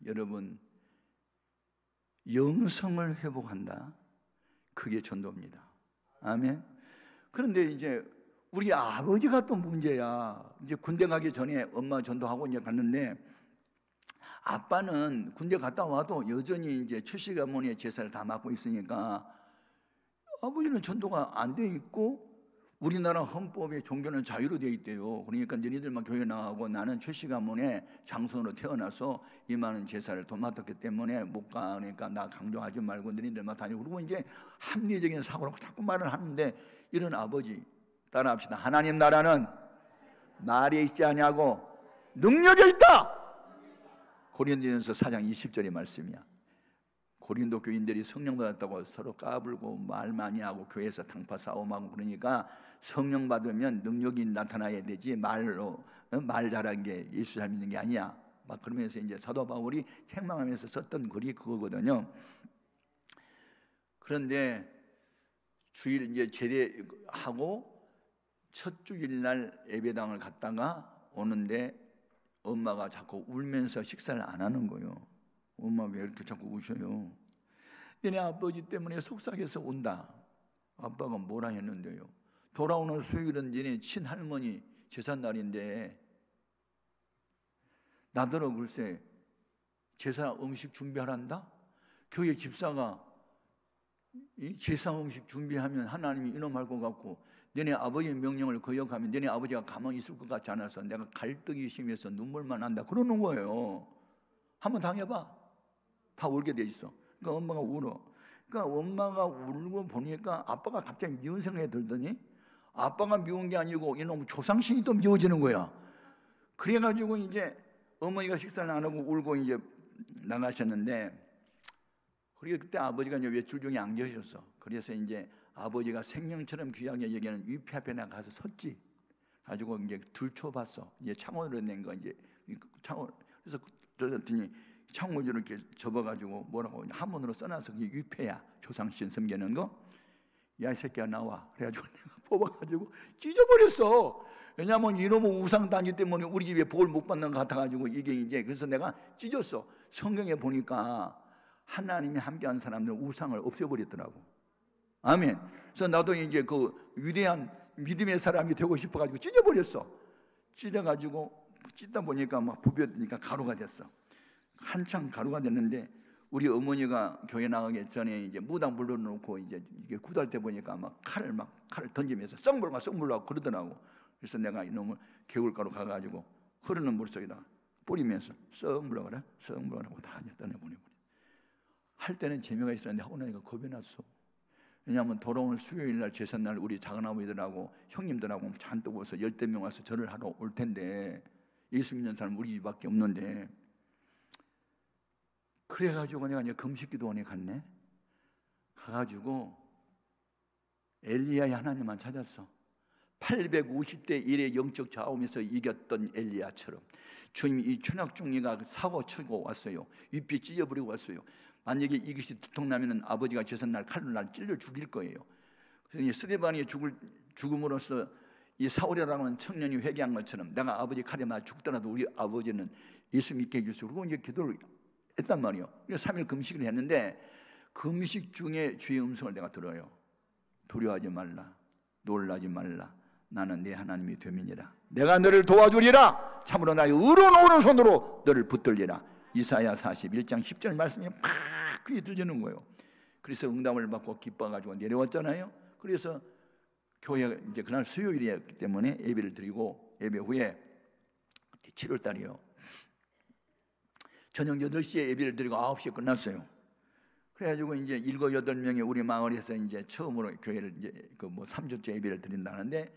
Speaker 2: 여러분, 영성을 회복한다, 그게 전도입니다. 아멘. 그런데 이제 우리 아버지가 또 문제야. 이제 군대 가기 전에 엄마 전도하고 이제 갔는데, 아빠는 군대 갔다 와도 여전히 이제 출시 가문의 제사를 다 맡고 있으니까 아버지는 전도가 안 돼 있고, 우리나라 헌법에 종교는 자유로 돼 있대요. 그러니까 너희들만 교회 나가고 나는 출시 가문의 장손으로 태어나서 이만한 제사를 도맡았기 때문에 못 가. 그러니까 나 강조하지 말고 너희들만 다니고. 그리고 이제 합리적인 사고로 자꾸 말을 하는데, 이런 아버지 따라합시다. 하나님 나라는 말에 있지 아니하고 능력에 있다. 고린도전서 4장 20절의 말씀이야. 고린도 교인들이 성령 받았다고 서로 까불고 말 많이 하고 교회에서 당파 싸움하고 그러니까, 성령 받으면 능력이 나타나야 되지 말로 말 잘하는 게 예수 잘 믿는 게 아니야. 막 그러면서 이제 사도 바울이 책망하면서 썼던 글이 그거거든요. 그런데 주일 이제 제대하고 첫 주일날 예배당을 갔다가 오는데 엄마가 자꾸 울면서 식사를 안 하는 거예요. 엄마 왜 이렇게 자꾸 우셔요? 너네 아버지 때문에 속삭여서 온다. 아빠가 뭐라 했는데요? 돌아오는 수요일은 너네 친할머니 제삿날인데 나더러 글쎄 제사 음식 준비하란다? 교회 집사가 이 제사 음식 준비하면 하나님이 인엄할 것 같고, 너네 아버지의 명령을 거역하면 너네 아버지가 가만히 있을 것 같지 않아서 내가 갈등이 심해서 눈물만 난다, 그러는 거예요. 한번 당해봐. 다 울게 돼 있어. 그러니까 엄마가 울어. 그러니까 엄마가 울고 보니까 아빠가 갑자기 미운 생각이 들더니, 아빠가 미운 게 아니고 이놈 조상신이 또 미워지는 거야. 그래가지고 이제 어머니가 식사를 안 하고 울고 이제 나가셨는데, 그리고 그때 아버지가 이제 외출 중에 안 계셨어. 그래서 이제 아버지가 생명처럼 귀하게 여기는 위패 앞에 나가서 섰지. 가지고 이제 들춰봤어. 이제 창호를 낸 거 이제 창호. 그래서 그랬더니 창호지를 이렇게 접어가지고 뭐라고 한문으로 써놔서 그게 위패야. 조상신 섬기는 거. 야, 이 새끼야 나와. 그래가지고 내가 뽑아가지고 찢어버렸어. 왜냐하면 이놈의 우상 단지 때문에 우리 집에 복을 못 받는 것 같아가지고 이게 이제, 그래서 내가 찢었어. 성경에 보니까 하나님이 함께한 사람들은 우상을 없애버렸더라고. 아멘. 그래서 나도 이제 그 위대한 믿음의 사람이 되고 싶어가지고 찢어버렸어. 찢어가지고 찢다 보니까 막 부벼드니까 가루가 됐어. 한창 가루가 됐는데, 우리 어머니가 교회 나가기 전에 이제 무당 불러놓고 이제 이게 구달 때 보니까 막 칼을 던지면서 썩물라고 그러더라고. 그래서 내가 이놈을 개울가루 가가지고 흐르는 물속에다가 뿌리면서 썩물라고 다 떠내보내버려. 할 때는 재미가 있었는데 하고 나니까 겁이 났어. 왜냐하면 돌아오는 수요일날 제삿날 우리 작은아버지들하고 형님들하고 잔뜩 와서 10명 와서 절을 하러 올 텐데, 예수 믿는 사람 우리 집밖에 없는데, 그래가지고 내가 이제 금식기도원에 갔네. 가가지고 엘리야의 하나님만 찾았어. 850대 1의 영적 좌우에서 이겼던 엘리야처럼 주님이 이 춘학중리가 사고 치고 왔어요. 윗빛 찢어버리고 왔어요. 만약에 이것이 두통나면 아버지가 제삿날 칼로 날 찔러 죽일 거예요. 그래서 스데반이 죽음으로써 이 사울이라고 하는 청년이 회개한 것처럼 내가 아버지 칼에 맞아 죽더라도 우리 아버지는 예수 믿게 해주시고, 그리고 이제 기도를 했단 말이에요. 그래서 3일 금식을 했는데, 금식 중에 주의 음성을 내가 들어요. 두려워하지 말라, 놀라지 말라, 나는 네 하나님이 됨이니라. 내가 너를 도와주리라. 참으로 나의 의로운 오른손으로 너를 붙들리라. 이사야 41장 10절 말씀이 막 그게 들리는 거예요. 그래서 응답을 받고 기뻐가지고 내려왔잖아요. 그래서 교회가 이제 그날 수요일이었기 때문에 예배를 드리고, 예배 후에 7월 달이요. 저녁 8시에 예배를 드리고 9시에 끝났어요. 그래가지고 이제 7, 8명이 우리 마을에서 이제 처음으로 교회를 이제 그 뭐 3주째 예배를 드린다는데,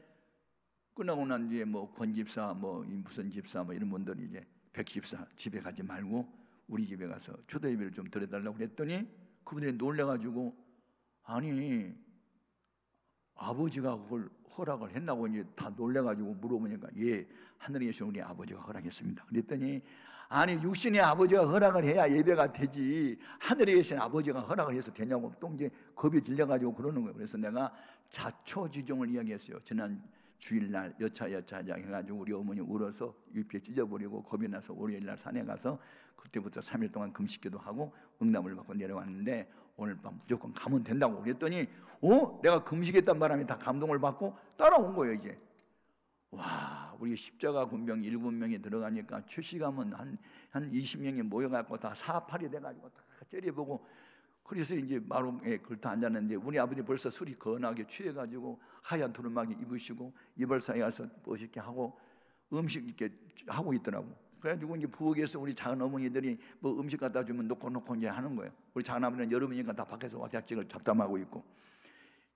Speaker 2: 끝나고 난 뒤에 뭐 권집사, 뭐 무슨 집사, 뭐 이런 분들이 이제 백집사 집에 가지 말고 우리 집에 가서 초대 예배를 좀 드려달라고 그랬더니 그분들이 놀래가지고, 아니 아버지가 그걸 허락을 했나고 이제 다 놀래가지고 물어보니까, 예, 하늘에 계신 우리 아버지가 허락했습니다. 그랬더니, 아니 육신의 아버지가 허락을 해야 예배가 되지 하늘에 계신 아버지가 허락을 해서 되냐고 또 이제 겁이 질려가지고 그러는 거예요. 그래서 내가 자초지종을 이야기했어요. 지난 주일날 여차장 해가지고 우리 어머니 울어서 위패 찢어버리고 겁이 나서 월요일날 산에 가서 그때부터 3일 동안 금식기도 하고 응답을 받고 내려왔는데, 오늘 밤 무조건 가면 된다고 그랬더니 내가 금식했단 바람에 다 감동을 받고 따라온 거예요. 이제 와, 우리 십자가 군병 7명이 들어가니까 최시감은 한 20명이 모여갖고 다 사팔이 돼가지고 다 째려보고, 그래서 이제 마루에 걸터 앉았는데 우리 아버지 벌써 술이 거나게 취해가지고 하얀 두루마기 입으시고 이불 사이에 가서 멋있게 하고 음식 이렇게 하고 있더라고. 그래가지고 이제 부엌에서 우리 작은 어머니들이 뭐 음식 갖다 주면 놓고 이제 하는 거예요. 우리 작은 아버지는 여름이니까 다 밖에서 왁자찍을 잡담하고 있고,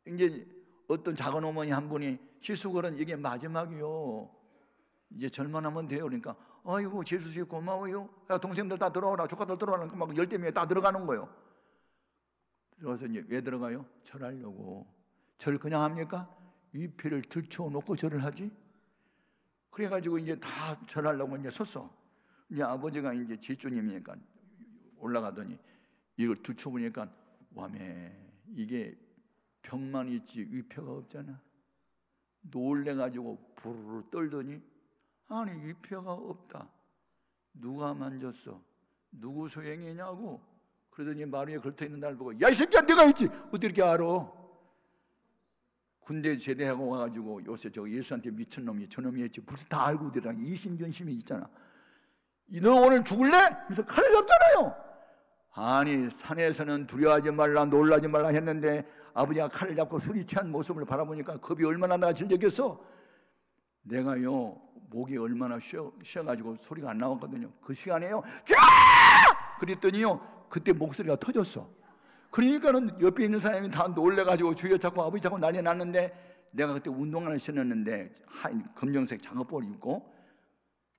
Speaker 2: 이제 어떤 작은 어머니 한 분이 실수거는 이게 마지막이요, 이제 절만하면 돼요. 그러니까 아이고 제수씨 고마워요. 야, 동생들 다 들어오라, 조카들 들어오라. 막 10대 다 들어가는 거예요. 들어가서 이제 왜 들어가요? 절하려고. 절 그냥 합니까? 위패를 들쳐 놓고 절을 하지. 그래가지고 이제 다 절하려고 이제 섰어. 이제 아버지가 이제 제주님이니까 올라가더니 이걸 들쳐 보니까, 와매 이게 벽만 있지 위패가 없잖아. 놀래가지고 부르르 떨더니, 아니 위패가 없다. 누가 만졌어? 누구 소행이냐고. 그러더니 마루에 걸터있는 날 보고, 야 이 새끼야 내가 있지 어떻게 이렇게 알아? 군대 제대하고 와가지고 요새 저 예수한테 미친놈이 저놈이 했지 벌써 다 알고 있더라. 이심전심이 있잖아. 너 오늘 죽을래? 그래서 칼을 잡잖아요. 아니 산에서는 두려워하지 말라 놀라지 말라 했는데 아버지가 칼을 잡고 술이 취한 모습을 바라보니까 겁이 얼마나 나가 질렸겠어. 내가요 목이 얼마나 쉬어가지고 소리가 안 나왔거든요. 그 시간에요 쫙 그랬더니요 그때 목소리가 터졌어. 그러니까는 옆에 있는 사람이 다 놀래가지고 주위에 자꾸 아버지 자꾸 난리 났는데, 내가 그때 운동화를 신었는데 검정색 장갑복을 입고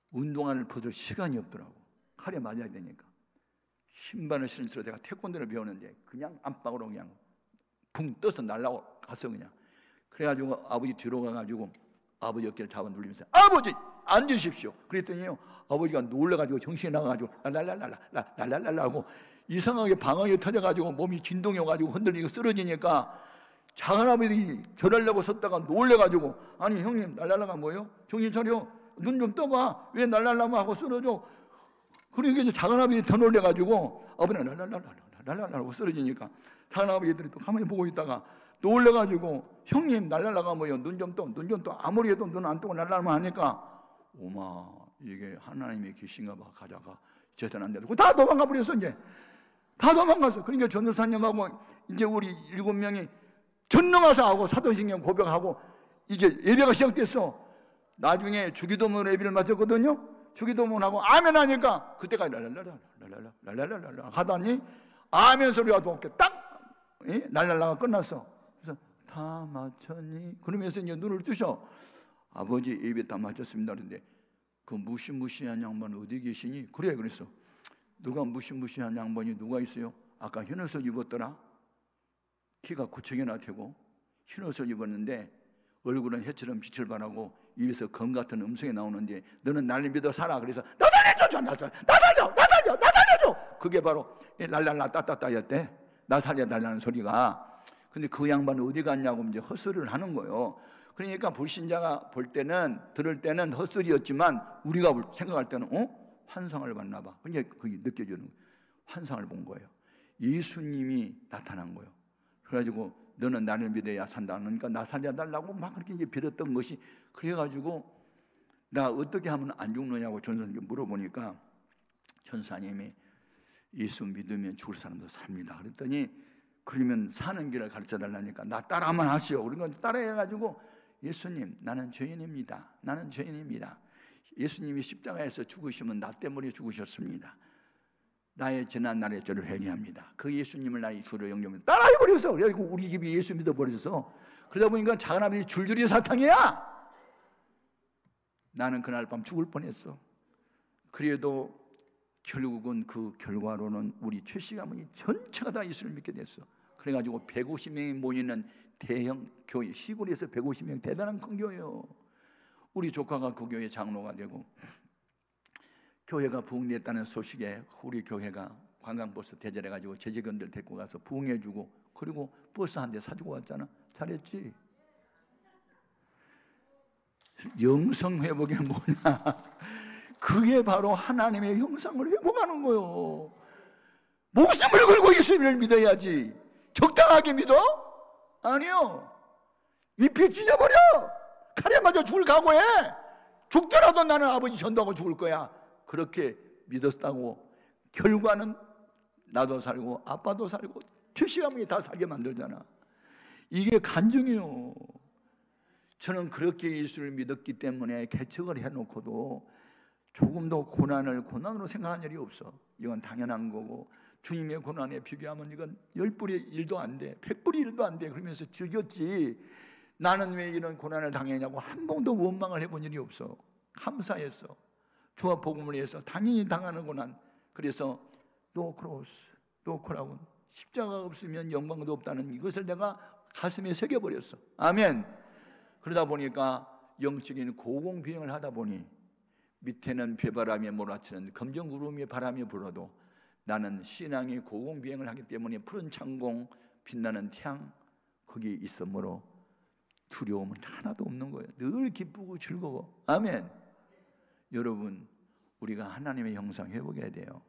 Speaker 2: 운동화를 벗을 시간이 없더라고. 칼에 맞아야 되니까. 신발을 신을수록 내가 태권도를 배우는데 그냥 안팎으로 그냥 붕 떠서 날라갔어 그냥. 그래가지고 아버지 뒤로 가가지고 아버지 어깨를 잡아 눌리면서, 아버지 앉으십시오. 그랬더니요 아버지가 놀래가지고 정신이 나가가지고 랄랄랄라 하고 이상하게 방황이 터져가지고 몸이 진동이 와가지고 흔들리고 쓰러지니까 작은아버지 절하려고 섰다가 놀래가지고, 아니 형님 랄랄라가 뭐예요? 정신 차려, 눈 좀 떠봐, 왜 랄랄라만 하고 쓰러져. 그러니까 이제 작은아버지 더 놀래가지고 아버지는 랄랄라 하고 쓰러지니까 작은아버지들이 또 가만히 보고 있다가 놀래가지고, 형님 랄랄라가 뭐예요? 눈 좀 떠, 눈 좀 떠. 아무리 해도 눈 안 뜨고 랄랄라만 하니까, 오마 이게 하나님의 계신가 봐. 가자가 제대로 안 되고 다 도망가 버렸어. 이제 다 도망갔어. 그러니까 전도사님하고 이제 우리 7명이 전능하사하고 사도신경 고백하고 이제 예배가 시작됐어. 나중에 주기도문 예배를 마쳤거든요. 주기도문하고 아멘 하니까 그때까지 랄랄랄라 하더니 아멘 소리가 높게 딱 랄랄라가 끝났어. 그래서 다 마쳤니? 그러면서 이제 눈을 뜨셔. 아버지 예배 다 마쳤습니다. 그런데 그 무시무시한 양반 어디 계시니? 그래 그랬어. 누가 무시무시한 양반이 누가 있어요? 아까 흰옷을 입었더라. 키가 9층이나 되고 흰옷을 입었는데 얼굴은 해처럼 빛을 발하고 입에서 검 같은 음성이 나오는데, 너는 나를 믿어 살아. 그래서 나 살려줘, 나 살려줘. 그게 바로 랄랄라 따따따였대. 나 살려달라는 소리가. 근데 그 양반은 어디 갔냐고 이제 헛소리를 하는 거예요. 그러니까 불신자가 볼 때는, 들을 때는 헛소리였지만 우리가 생각할 때는 환상을 봤나 봐. 그게 느껴지는 거예요. 환상을 본 거예요. 예수님이 나타난 거예요. 그래가지고 너는 나를 믿어야 산다. 그러니까 나 살려달라고 막 그렇게 이제 빌었던 것이, 그래가지고 나 어떻게 하면 안 죽느냐고 전사님께 물어보니까 전사님이 예수 믿으면 죽을 사람도 삽니다. 그랬더니 그러면 사는 길을 가르쳐 달라니까 나 따라만 하시오. 그러니까 따라해가지고 예수님 나는 죄인입니다. 나는 죄인입니다. 예수님이 십자가에서 죽으시면 나 때문에 죽으셨습니다. 나의 지난 날의 죄를 회개합니다. 그 예수님을 나의 주로 영접합니다. 따라해버려서 그래가지고 우리 집이 예수 믿어버려서 그러다 보니까 작은 아버지 줄줄이 사탕이야. 나는 그날 밤 죽을 뻔했어. 그래도 결국은 그 결과로는 우리 최씨 가문이 전체가 다 예수를 믿게 됐어. 그래가지고 150명이 모이는 대형 교회, 시골에서 150명 대단한 큰 교회요. 우리 조카가 그 교회 장로가 되고 교회가 부흥됐다는 소식에 우리 교회가 관광버스 대절해가지고 재직원들 데리고 가서 부흥해주고 그리고 버스 한 대 사주고 왔잖아. 잘했지? 영성회복이 뭐냐? 그게 바로 하나님의 형상을 회복하는 거요. 목숨을 걸고 예수님을 믿어야지. 적당하게 믿어? 아니요. 잎이 찢어버려. 칼에 맞아 죽을 각오해. 죽더라도 나는 아버지 전도하고 죽을 거야. 그렇게 믿었다고 결과는 나도 살고 아빠도 살고 최씨가문이 다 살게 만들잖아. 이게 간증이요. 저는 그렇게 예수를 믿었기 때문에 개척을 해놓고도 조금도 고난을 고난으로 생각한 일이 없어. 이건 당연한 거고 주님의 고난에 비교하면 이건 10불의 1도 안 돼, 100불의 1도 안 돼. 그러면서 즐겼지. 나는 왜 이런 고난을 당했냐고 한 번도 원망을 해본 일이 없어. 감사했어. 주와 복음을 위해서 당연히 당하는 고난. 그래서 노 크로스, 노 크라운, 십자가가 없으면 영광도 없다는 이것을 내가 가슴에 새겨버렸어. 아멘. 그러다 보니까 영적인 고공비행을 하다 보니 밑에는 배바람이 몰아치는 검정구름이 바람이 불어도 나는 신앙의 고공비행을 하기 때문에 푸른 창공, 빛나는 태양 거기 있으므로 두려움은 하나도 없는 거예요. 늘 기쁘고 즐거워. 아멘. 여러분, 우리가 하나님의 형상 회복해야 돼요.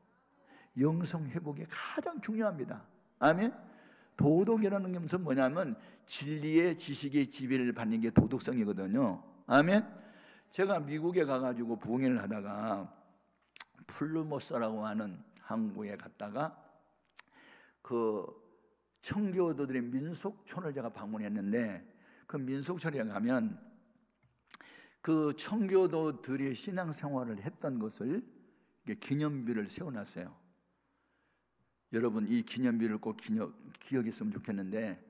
Speaker 2: 영성 회복이 가장 중요합니다. 아멘. 도덕이라는 게 무슨 뭐냐면 진리의 지식의 지배를 받는 게 도덕성이거든요. 아멘. 제가 미국에 가가지고 부흥회를 하다가 플루모스라고 하는 항구에 갔다가 그 청교도들의 민속촌을 제가 방문했는데 그 민속촌에 가면 그 청교도들의 신앙생활을 했던 것을 기념비를 세워놨어요. 여러분 이 기념비를 꼭 기억했으면 좋겠는데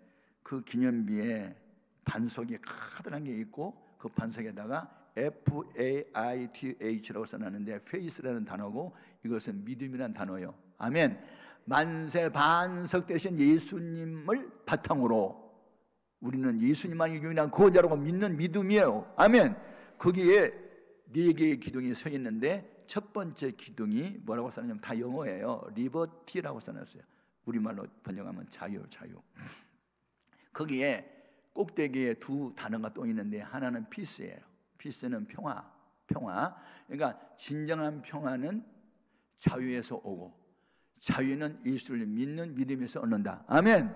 Speaker 2: 그 기념비에 반석이 커다란 게 있고 그 반석에다가 FAITH라고 써놨는데 faith라는 단어고 이것은 믿음이라는 단어예요. 아멘. 만세 반석 대신 예수님을 바탕으로 우리는 예수님만이 유일한 구원자라고 믿는 믿음이에요. 아멘. 거기에 4개의 기둥이 서 있는데 첫 번째 기둥이 뭐라고 써놨냐면 다 영어예요. 리버티라고 써놨어요. 우리말로 번역하면 자유. 거기에 꼭대기에 2 단어가 또 있는데 하나는 피스예요. 피스는 평화. 그러니까 진정한 평화는 자유에서 오고 자유는 예수를 믿는 믿음에서 얻는다. 아멘.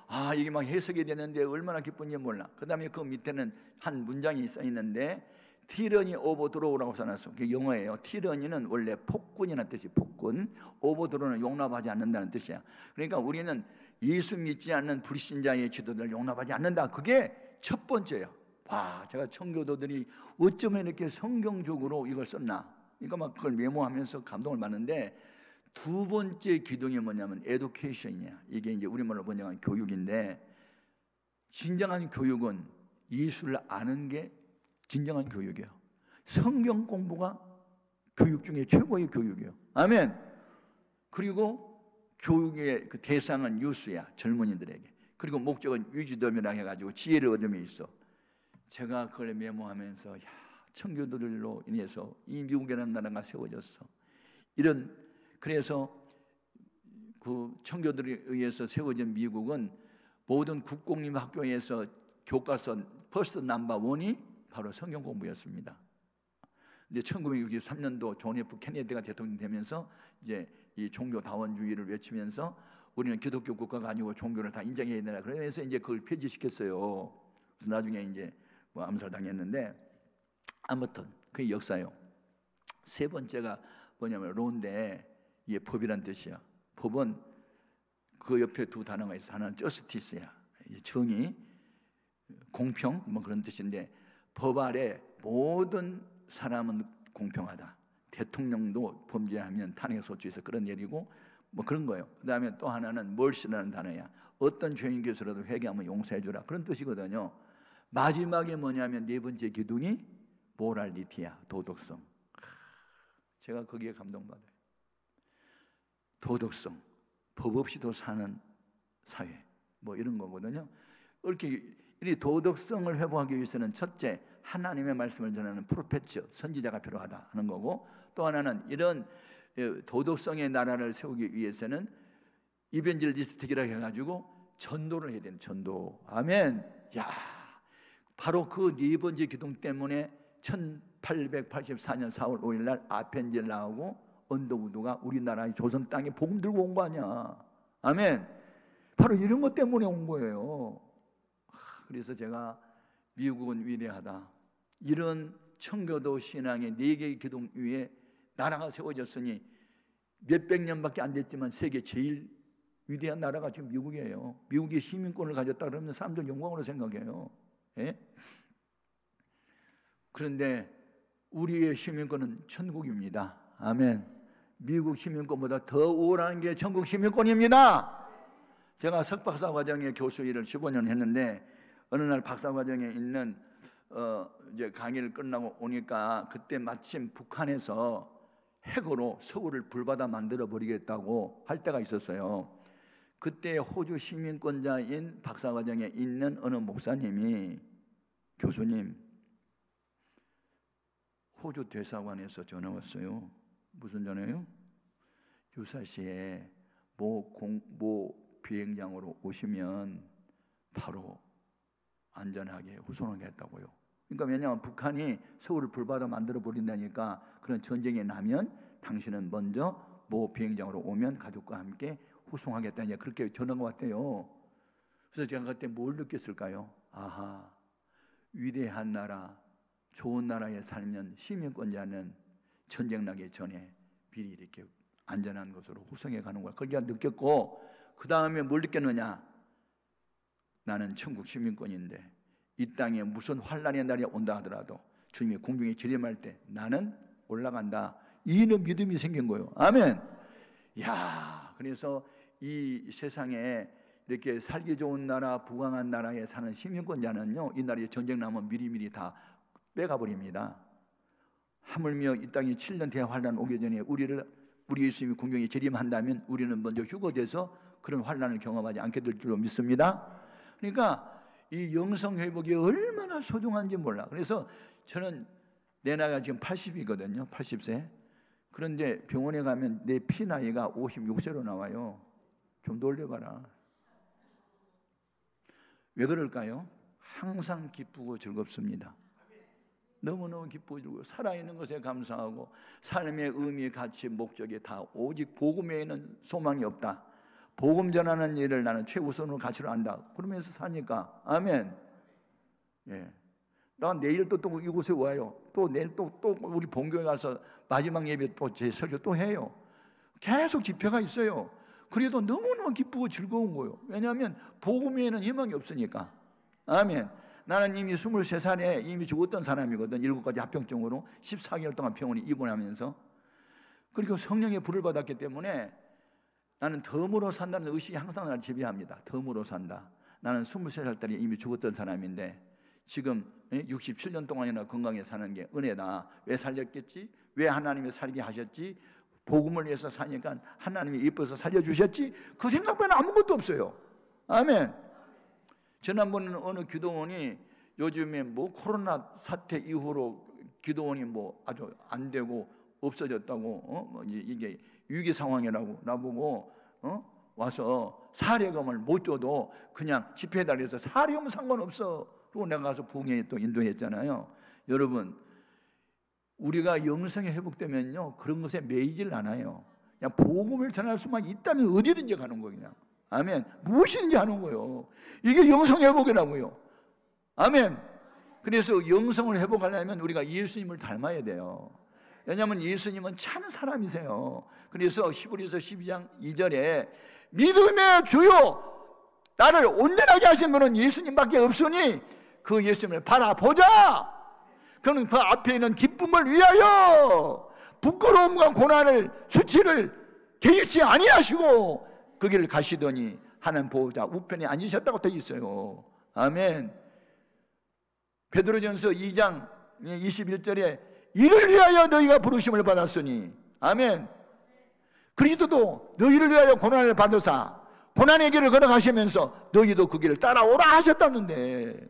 Speaker 2: 아 이게 막 해석이 되는데 얼마나 기쁜지 몰라. 그 다음에 그 밑에는 한 문장이 써 있는데 티러니 오버 드로우라고 써놨어. 그게 영어예요. 티러니는 원래 폭군이라는 뜻이 폭군. 오버 드로우는 용납하지 않는다는 뜻이야. 그러니까 우리는 예수 믿지 않는 불신자의 지도들을 용납하지 않는다. 그게 첫 번째예요. 와, 제가 청교도들이 어쩌면 이렇게 성경적으로 이걸 썼나. 그러니까 막 그걸 메모하면서 감동을 받는데 두 번째 기둥이 뭐냐면 에듀케이션이야. 이게 이제 우리말로 번역한 교육인데 진정한 교육은 예수를 아는 게 진정한 교육이에요. 성경 공부가 교육 중에 최고의 교육이에요. 아멘. 그리고 교육의 그 대상은 유수야. 젊은이들에게. 그리고 목적은 위즈덤이라고 해가지고 지혜를 얻음에 있어. 제가 그걸 메모하면서 야, 청교도들로 인해서 이 미국이라는 나라가 세워졌어. 그래서 그 청교도들에 의해서 세워진 미국은 모든 국공립 학교에서 교과서 퍼스트 넘버 1이 바로 성경 공부였습니다. 근데 1963년도 존 F 케네디가 대통령 되면서 이제 이 종교 다원주의를 외치면서 우리는 기독교 국가가 아니고 종교를 다 인정해야 된다. 그래서 이제 그걸 폐지시켰어요. 그래서 나중에 이제 뭐 암살당했는데 아무튼 그게 역사요. 세 번째가 뭐냐면 론데 이게 법이란 뜻이야. 법은 그 옆에 2 단어가 있어. 하나는 justice야. 정의, 공평 뭐 그런 뜻인데 법 아래 모든 사람은 공평하다. 대통령도 범죄하면 탄핵소추에서 끌어내리고 뭐 그런 거예요. 그 다음에 또 하나는 멀시라는 단어야. 어떤 죄인 교수라도 회개하면 용서해 주라, 그런 뜻이거든요. 마지막에 뭐냐면 네 번째 기둥이 모랄리티야, 도덕성. 제가 거기에 감동받아요. 도덕성, 법 없이도 사는 사회, 뭐 이런 거거든요. 이렇게 이 도덕성을 회복하기 위해서는 첫째, 하나님의 말씀을 전하는 프로페처, 선지자가 필요하다 하는 거고, 또 하나는 이런 도덕성의 나라를 세우기 위해서는 이벤젤리스틱이라고 해가지고 전도를 해야 되는, 전도. 아멘. 야, 바로 그 네 번째 기둥 때문에 1884년 4월 5일 날 아펜젤라하고 언더우드가 우리나라의 조선 땅에 복음 들고 온 거 아니야. 아멘. 바로 이런 것 때문에 온 거예요. 그래서 제가 미국은 위대하다, 이런 청교도 신앙의 4개의 기둥 위에 나라가 세워졌으니 몇백 년밖에 안 됐지만 세계 제일 위대한 나라가 지금 미국이에요. 미국이 시민권을 가졌다 그러면 사람들 영광으로 생각해요. 예? 그런데 우리의 시민권은 천국입니다. 아멘. 미국 시민권보다 더 우월한 게 천국 시민권입니다. 제가 석박사 과정의 교수 일을 15년 했는데 어느 날 박사 과정에 있는 이제 강의를 끝나고 오니까 그때 마침 북한에서 핵으로 서울을 불바다 만들어 버리겠다고 할 때가 있었어요. 그때 호주 시민권자인 박사 과정에 있는 어느 목사님이, 교수님, 호주 대사관에서 전화 왔어요. 무슨 전화요? 유사시에 모 비행장으로 오시면 바로 안전하게 후송하게 했다고요. 그러니까 왜냐하면 북한이 서울을 불바다 만들어 버린다니까, 그런 전쟁이 나면 당신은 먼저 모 비행장으로 오면 가족과 함께 후송하겠다니, 그렇게 전화가 왔대요. 그래서 제가 그때 뭘 느꼈을까요? 아하, 위대한 나라, 좋은 나라에 살면 시민권자는 전쟁 나기 전에 미리 이렇게 안전한 곳으로 후송해 가는 거야. 그걸 제가 느꼈고, 그 다음에 뭘 느꼈느냐? 나는 천국 시민권인데 이 땅에 무슨 환난의 날이 온다 하더라도 주님이 공중에 재림할 때 나는 올라간다, 이는 믿음이 생긴 거예요. 아멘. 야, 그래서 이 세상에 이렇게 살기 좋은 나라, 부강한 나라에 사는 시민권자는요, 이 나라에 전쟁 나면 미리미리 다 빼가 버립니다. 하물며 이 땅에 7년 대환란 오기 전에 우리 예수님이 공중에 재림한다면 우리는 먼저 휴거돼서 그런 환란을 경험하지 않게 될 줄로 믿습니다. 그러니까 이 영성 회복이 얼마나 소중한지 몰라. 그래서 저는 내 나이가 지금 80이거든요. 80세. 그런데 병원에 가면 내 피 나이가 56세로 나와요. 좀 놀려봐라. 왜 그럴까요? 항상 기쁘고 즐겁습니다. 너무너무 기쁘고 즐거워. 살아있는 것에 감사하고 삶의 의미, 가치, 목적이 다 오직 복음 외에는 소망이 없다. 복음 전하는 일을 나는 최우선으로 가치로 한다. 그러면서 사니까. 아멘. 예. 나 내일 또 이곳에 와요. 또 내일 또 우리 본교에 가서 마지막 예배 또 제 설교 또 해요. 계속 집회가 있어요. 그래도 너무너무 기쁘고 즐거운 거예요. 왜냐하면 복음 외에는 희망이 없으니까. 아멘. 나는 이미 23살에 이미 죽었던 사람이거든. 7가지 합병증으로 14개월 동안 병원에 입원하면서. 그리고 성령의 불을 받았기 때문에 나는 덤으로 산다는 의식이 항상 나를 지배합니다. 덤으로 산다. 나는 23살 때 이미 죽었던 사람인데 지금 67년 동안이나 건강에 사는 게 은혜다. 왜 살렸겠지? 왜 하나님이 살게 하셨지? 복음을 위해서 사니까 하나님이 이뻐서 살려주셨지? 그 생각보다 아무것도 없어요. 아멘. 지난번에는 어느 기도원이 요즘에 뭐 코로나 사태 이후로 기도원이 뭐 아주 안 되고 없어졌다고, 이게 위기 상황이라고 나보고 와서 사례금을 못 줘도 그냥 집회에 달려서 사례금은 상관없어. 그리고 내가 가서 부흥회 또 인도했잖아요. 여러분, 우리가 영성이 회복되면요 그런 것에 매이질 않아요. 그냥 복음을 전할 수만 있다면 어디든지 가는 거예요. 그냥. 아멘. 무엇이든지 하는 거예요. 이게 영성 회복이라고요. 아멘. 그래서 영성을 회복하려면 우리가 예수님을 닮아야 돼요. 왜냐하면 예수님은 참 사람이세요. 그래서 히브리서 12장 2절에 믿음의 주요 나를 온전하게 하신 분은 예수님밖에 없으니 그 예수님을 바라보자. 그는 그 앞에 있는 기쁨을 위하여 부끄러움과 고난을 수치를 계획지 아니하시고 그 길을 가시더니 하나님 보호자 우편에 앉으셨다고 되어 있어요. 아멘. 베드로전서 2장 21절에 이를 위하여 너희가 부르심을 받았으니, 아멘. 그리스도도 너희를 위하여 고난을 받으사 고난의 길을 걸어가시면서 너희도 그 길을 따라오라 하셨다는데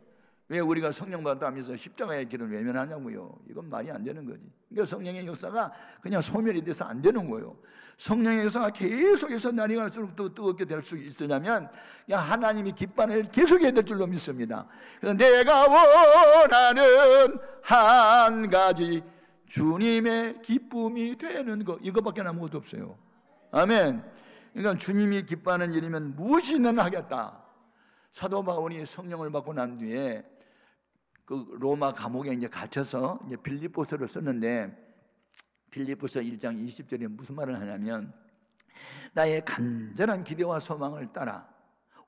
Speaker 2: 왜 우리가 성령 받았다면서 십자가의 길을 외면하냐고요. 이건 말이 안 되는 거지. 그러니까 성령의 역사가 그냥 소멸이 돼서 안 되는 거예요. 성령의 역사가 계속해서 날이 갈수록 더 뜨겁게 될 수 있으냐면 그냥 하나님이 기뻐하는 계속해야 될 줄로 믿습니다. 그래서 내가 원하는 한 가지 주님의 기쁨이 되는 것, 이것밖에 아무것도 없어요. 아멘. 그러니까 주님이 기뻐하는 일이면 무엇이든 하겠다. 사도 바울이 성령을 받고 난 뒤에 그 로마 감옥에 이제 갇혀서 이제 빌립보서를 썼는데 빌립보서 1장 20절에 무슨 말을 하냐면 나의 간절한 기대와 소망을 따라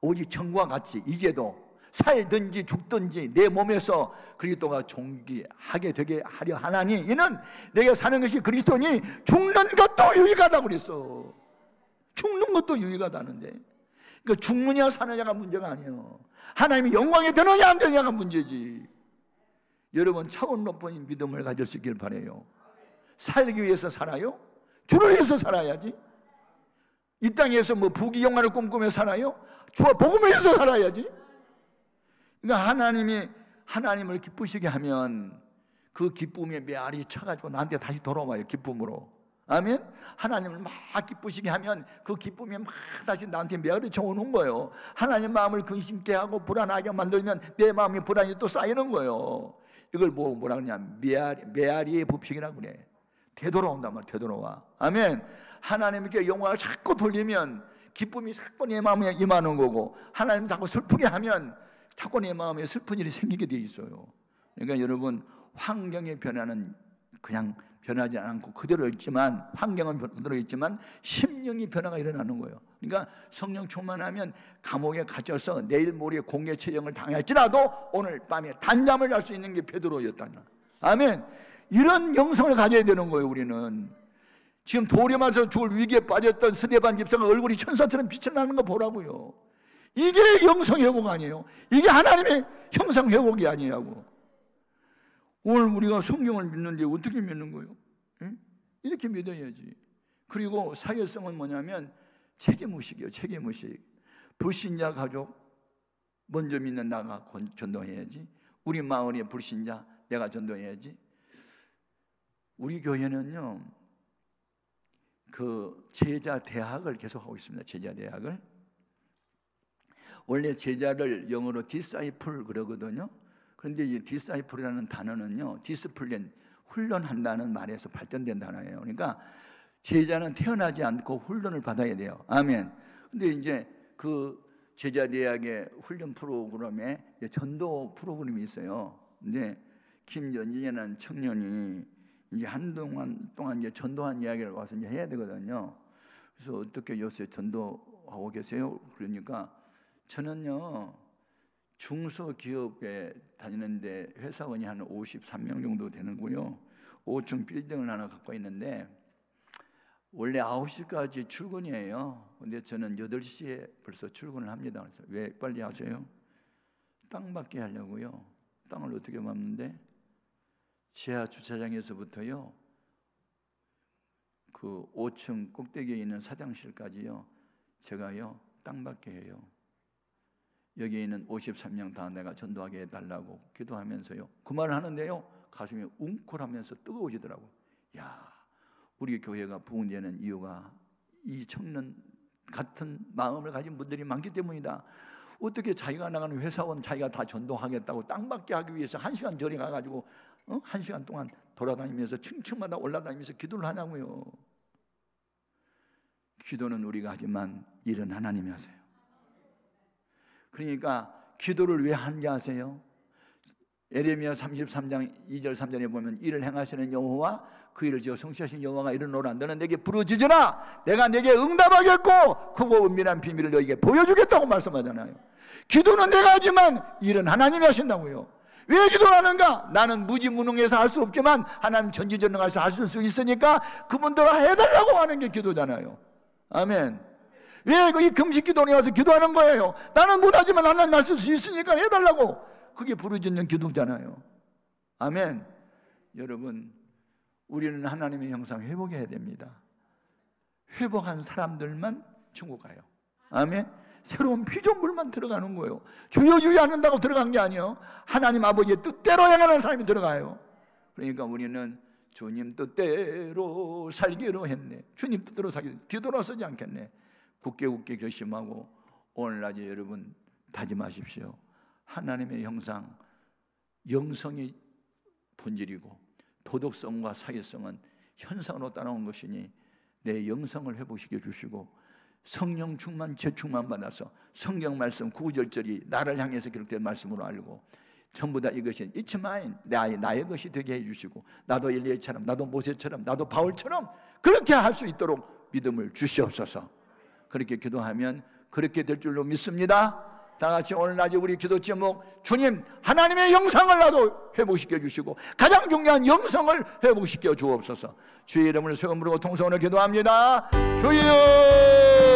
Speaker 2: 오직 전과 같이 이제도 살든지 죽든지 내 몸에서 그리스도가 존귀하게 되게 하려 하나니 이는 내가 사는 것이 그리스도니 죽는 것도 유익하다고 그랬어. 죽는 것도 유익하다는데, 그러니까 죽느냐 사느냐가 문제가 아니에요. 하나님이 영광에 되느냐 안 되느냐가 문제지. 여러분 차원 높은 믿음을 가질 수 있길 바라요. 살기 위해서 살아요? 주를 위해서 살아야지. 이 땅에서 뭐 부귀영화를 꿈꾸며 살아요? 주와 복음을 위해서 살아야지. 그러니까 하나님을 기쁘시게 하면 그 기쁨에 메아리 쳐가지고 나한테 다시 돌아와요. 기쁨으로. 아멘. 하나님을 막 기쁘시게 하면 그 기쁨이 막 다시 나한테 메아리 쳐오는 거예요. 하나님 마음을 근심케 하고 불안하게 만들면 내 마음이 불안이 또 쌓이는 거예요. 이걸 뭐라 그러냐, 메아리의 법칙이라고 그래. 되돌아온단 말이야. 되돌아와. 아멘. 하나님께 영광을 자꾸 돌리면 기쁨이 자꾸 내 마음에 임하는 거고, 하나님 자꾸 슬프게 하면 자꾸 내 마음에 슬픈 일이 생기게 돼 있어요. 그러니까 여러분 환경의 변화는 그냥 변하지 않고 그대로 있지만, 환경은 그대로 있지만 심령이 변화가 일어나는 거예요. 그러니까 성령 충만하면 감옥에 갇혀서 내일 모레 공개 처형을 당할지라도 오늘 밤에 단잠을 잘 수 있는 게 베드로였다냐. 아멘. 이런 영성을 가져야 되는 거예요. 우리는 지금 돌에 맞아서 죽을 위기에 빠졌던 스데반 집사가 얼굴이 천사처럼 빛이 나는 거 보라고요. 이게 영성 회복 아니에요? 이게 하나님의 형상 회복이 아니냐고. 오늘 우리가 성경을 믿는데 어떻게 믿는 거예요? 이렇게 믿어야지. 그리고 사회성은 뭐냐면 책임의식이에요. 책임의식. 불신자 가족 먼저 믿는 나가 전도해야지. 우리 마을의 불신자 내가 전도해야지. 우리 교회는요 그 제자 대학을 계속하고 있습니다. 제자 대학을. 원래 제자를 영어로 디사이플 그러거든요. 그런데 이 디사이플이라는 단어는요, 디스플린, 훈련한다는 말에서 발전된 단어예요. 그러니까 제자는 태어나지 않고 훈련을 받아야 돼요. 아멘. 근데 이제 그 제자 대학의 훈련 프로그램에 전도 프로그램이 있어요. 근데 김연진이라는 청년이 이제 한동안 동안 이제 전도한 이야기를 와서 이제 해야 되거든요. 그래서 어떻게 요새 전도하고 계세요? 그러니까 저는요 중소기업에 다니는데 회사원이 한 53명 정도 되는고요. 5층 빌딩을 하나 갖고 있는데 원래 9시까지 출근이에요. 근데 저는 8시에 벌써 출근을 합니다. 그래서 왜 빨리 하세요? 땅 받게 하려고요. 땅을 어떻게 받는데 지하 주차장에서부터요 그 5층 꼭대기에 있는 사장실까지요 제가요 땅 받게 해요. 여기에 있는 53명 다 내가 전도하게 해달라고 기도하면서요 그 말을 하는데요 가슴이 웅크하면서 뜨거워지더라고요. 야, 우리 교회가 부흥되는 이유가 이 청년 같은 마음을 가진 분들이 많기 때문이다. 어떻게 자기가 나가는 회사원 자기가 다 전도하겠다고 땅 받게 하기 위해서 1시간 전에 가가지고 1시간 동안 돌아다니면서 층층마다 올라다니면서 기도를 하냐고요. 기도는 우리가 하지만 일은 하나님이 하세요. 그러니까 기도를 왜 하는지 아세요? 예레미야 33장 2절 3절에 보면 이를 행하시는 여호와 그 일을 지어 성취하신 여호와가 이르노라 너는 내게 부르짖으라 내가 내게 응답하겠고 크고 은밀한 비밀을 너에게 보여주겠다고 말씀하잖아요. 기도는 내가 하지만 일은 하나님이 하신다고요. 왜 기도하는가? 나는 무지무능해서 할 수 없지만 하나님 전지전능하셔서 하실 수 있으니까 그분들 해달라고 하는 게 기도잖아요. 아멘. 왜 이 금식 기도에 와서 기도하는 거예요? 나는 못하지만 하나님 하실 수 있으니까 해달라고. 그게 부르짖는 기도잖아요. 아멘. 여러분, 우리는 하나님의 형상 회복해야 됩니다. 회복한 사람들만 천국 가요. 아멘. 새로운 피조물만 들어가는 거예요. 주여 주여 하는다고 들어간 게 아니에요. 하나님 아버지의 뜻대로 행하는 사람이 들어가요. 그러니까 우리는 주님 뜻대로 살기로 했네. 주님 뜻대로 살기로, 뒤돌아 서지 않겠네. 굳게 결심하고 오늘날에 여러분 다짐하십시오. 하나님의 형상, 영성이 본질이고 도덕성과 사회성은 현상으로 따라온 것이니 내 영성을 회복시켜 주시고 성령 충만, 재충만 받아서 성경 말씀 구절절이 나를 향해서 기록된 말씀으로 알고 전부 다 이것이 It's mine, 나의 것이 되게 해주시고 나도 엘리야처럼, 나도 모세처럼, 나도 바울처럼 그렇게 할 수 있도록 믿음을 주시옵소서. 그렇게 기도하면 그렇게 될 줄로 믿습니다. 다 같이 오늘 낮에 우리 기도 제목, 주님 하나님의 형상을 나도 회복시켜 주시고 가장 중요한 영성을 회복시켜 주옵소서. 주의 이름을 세워 부르고 통성으로 기도합니다. 주여.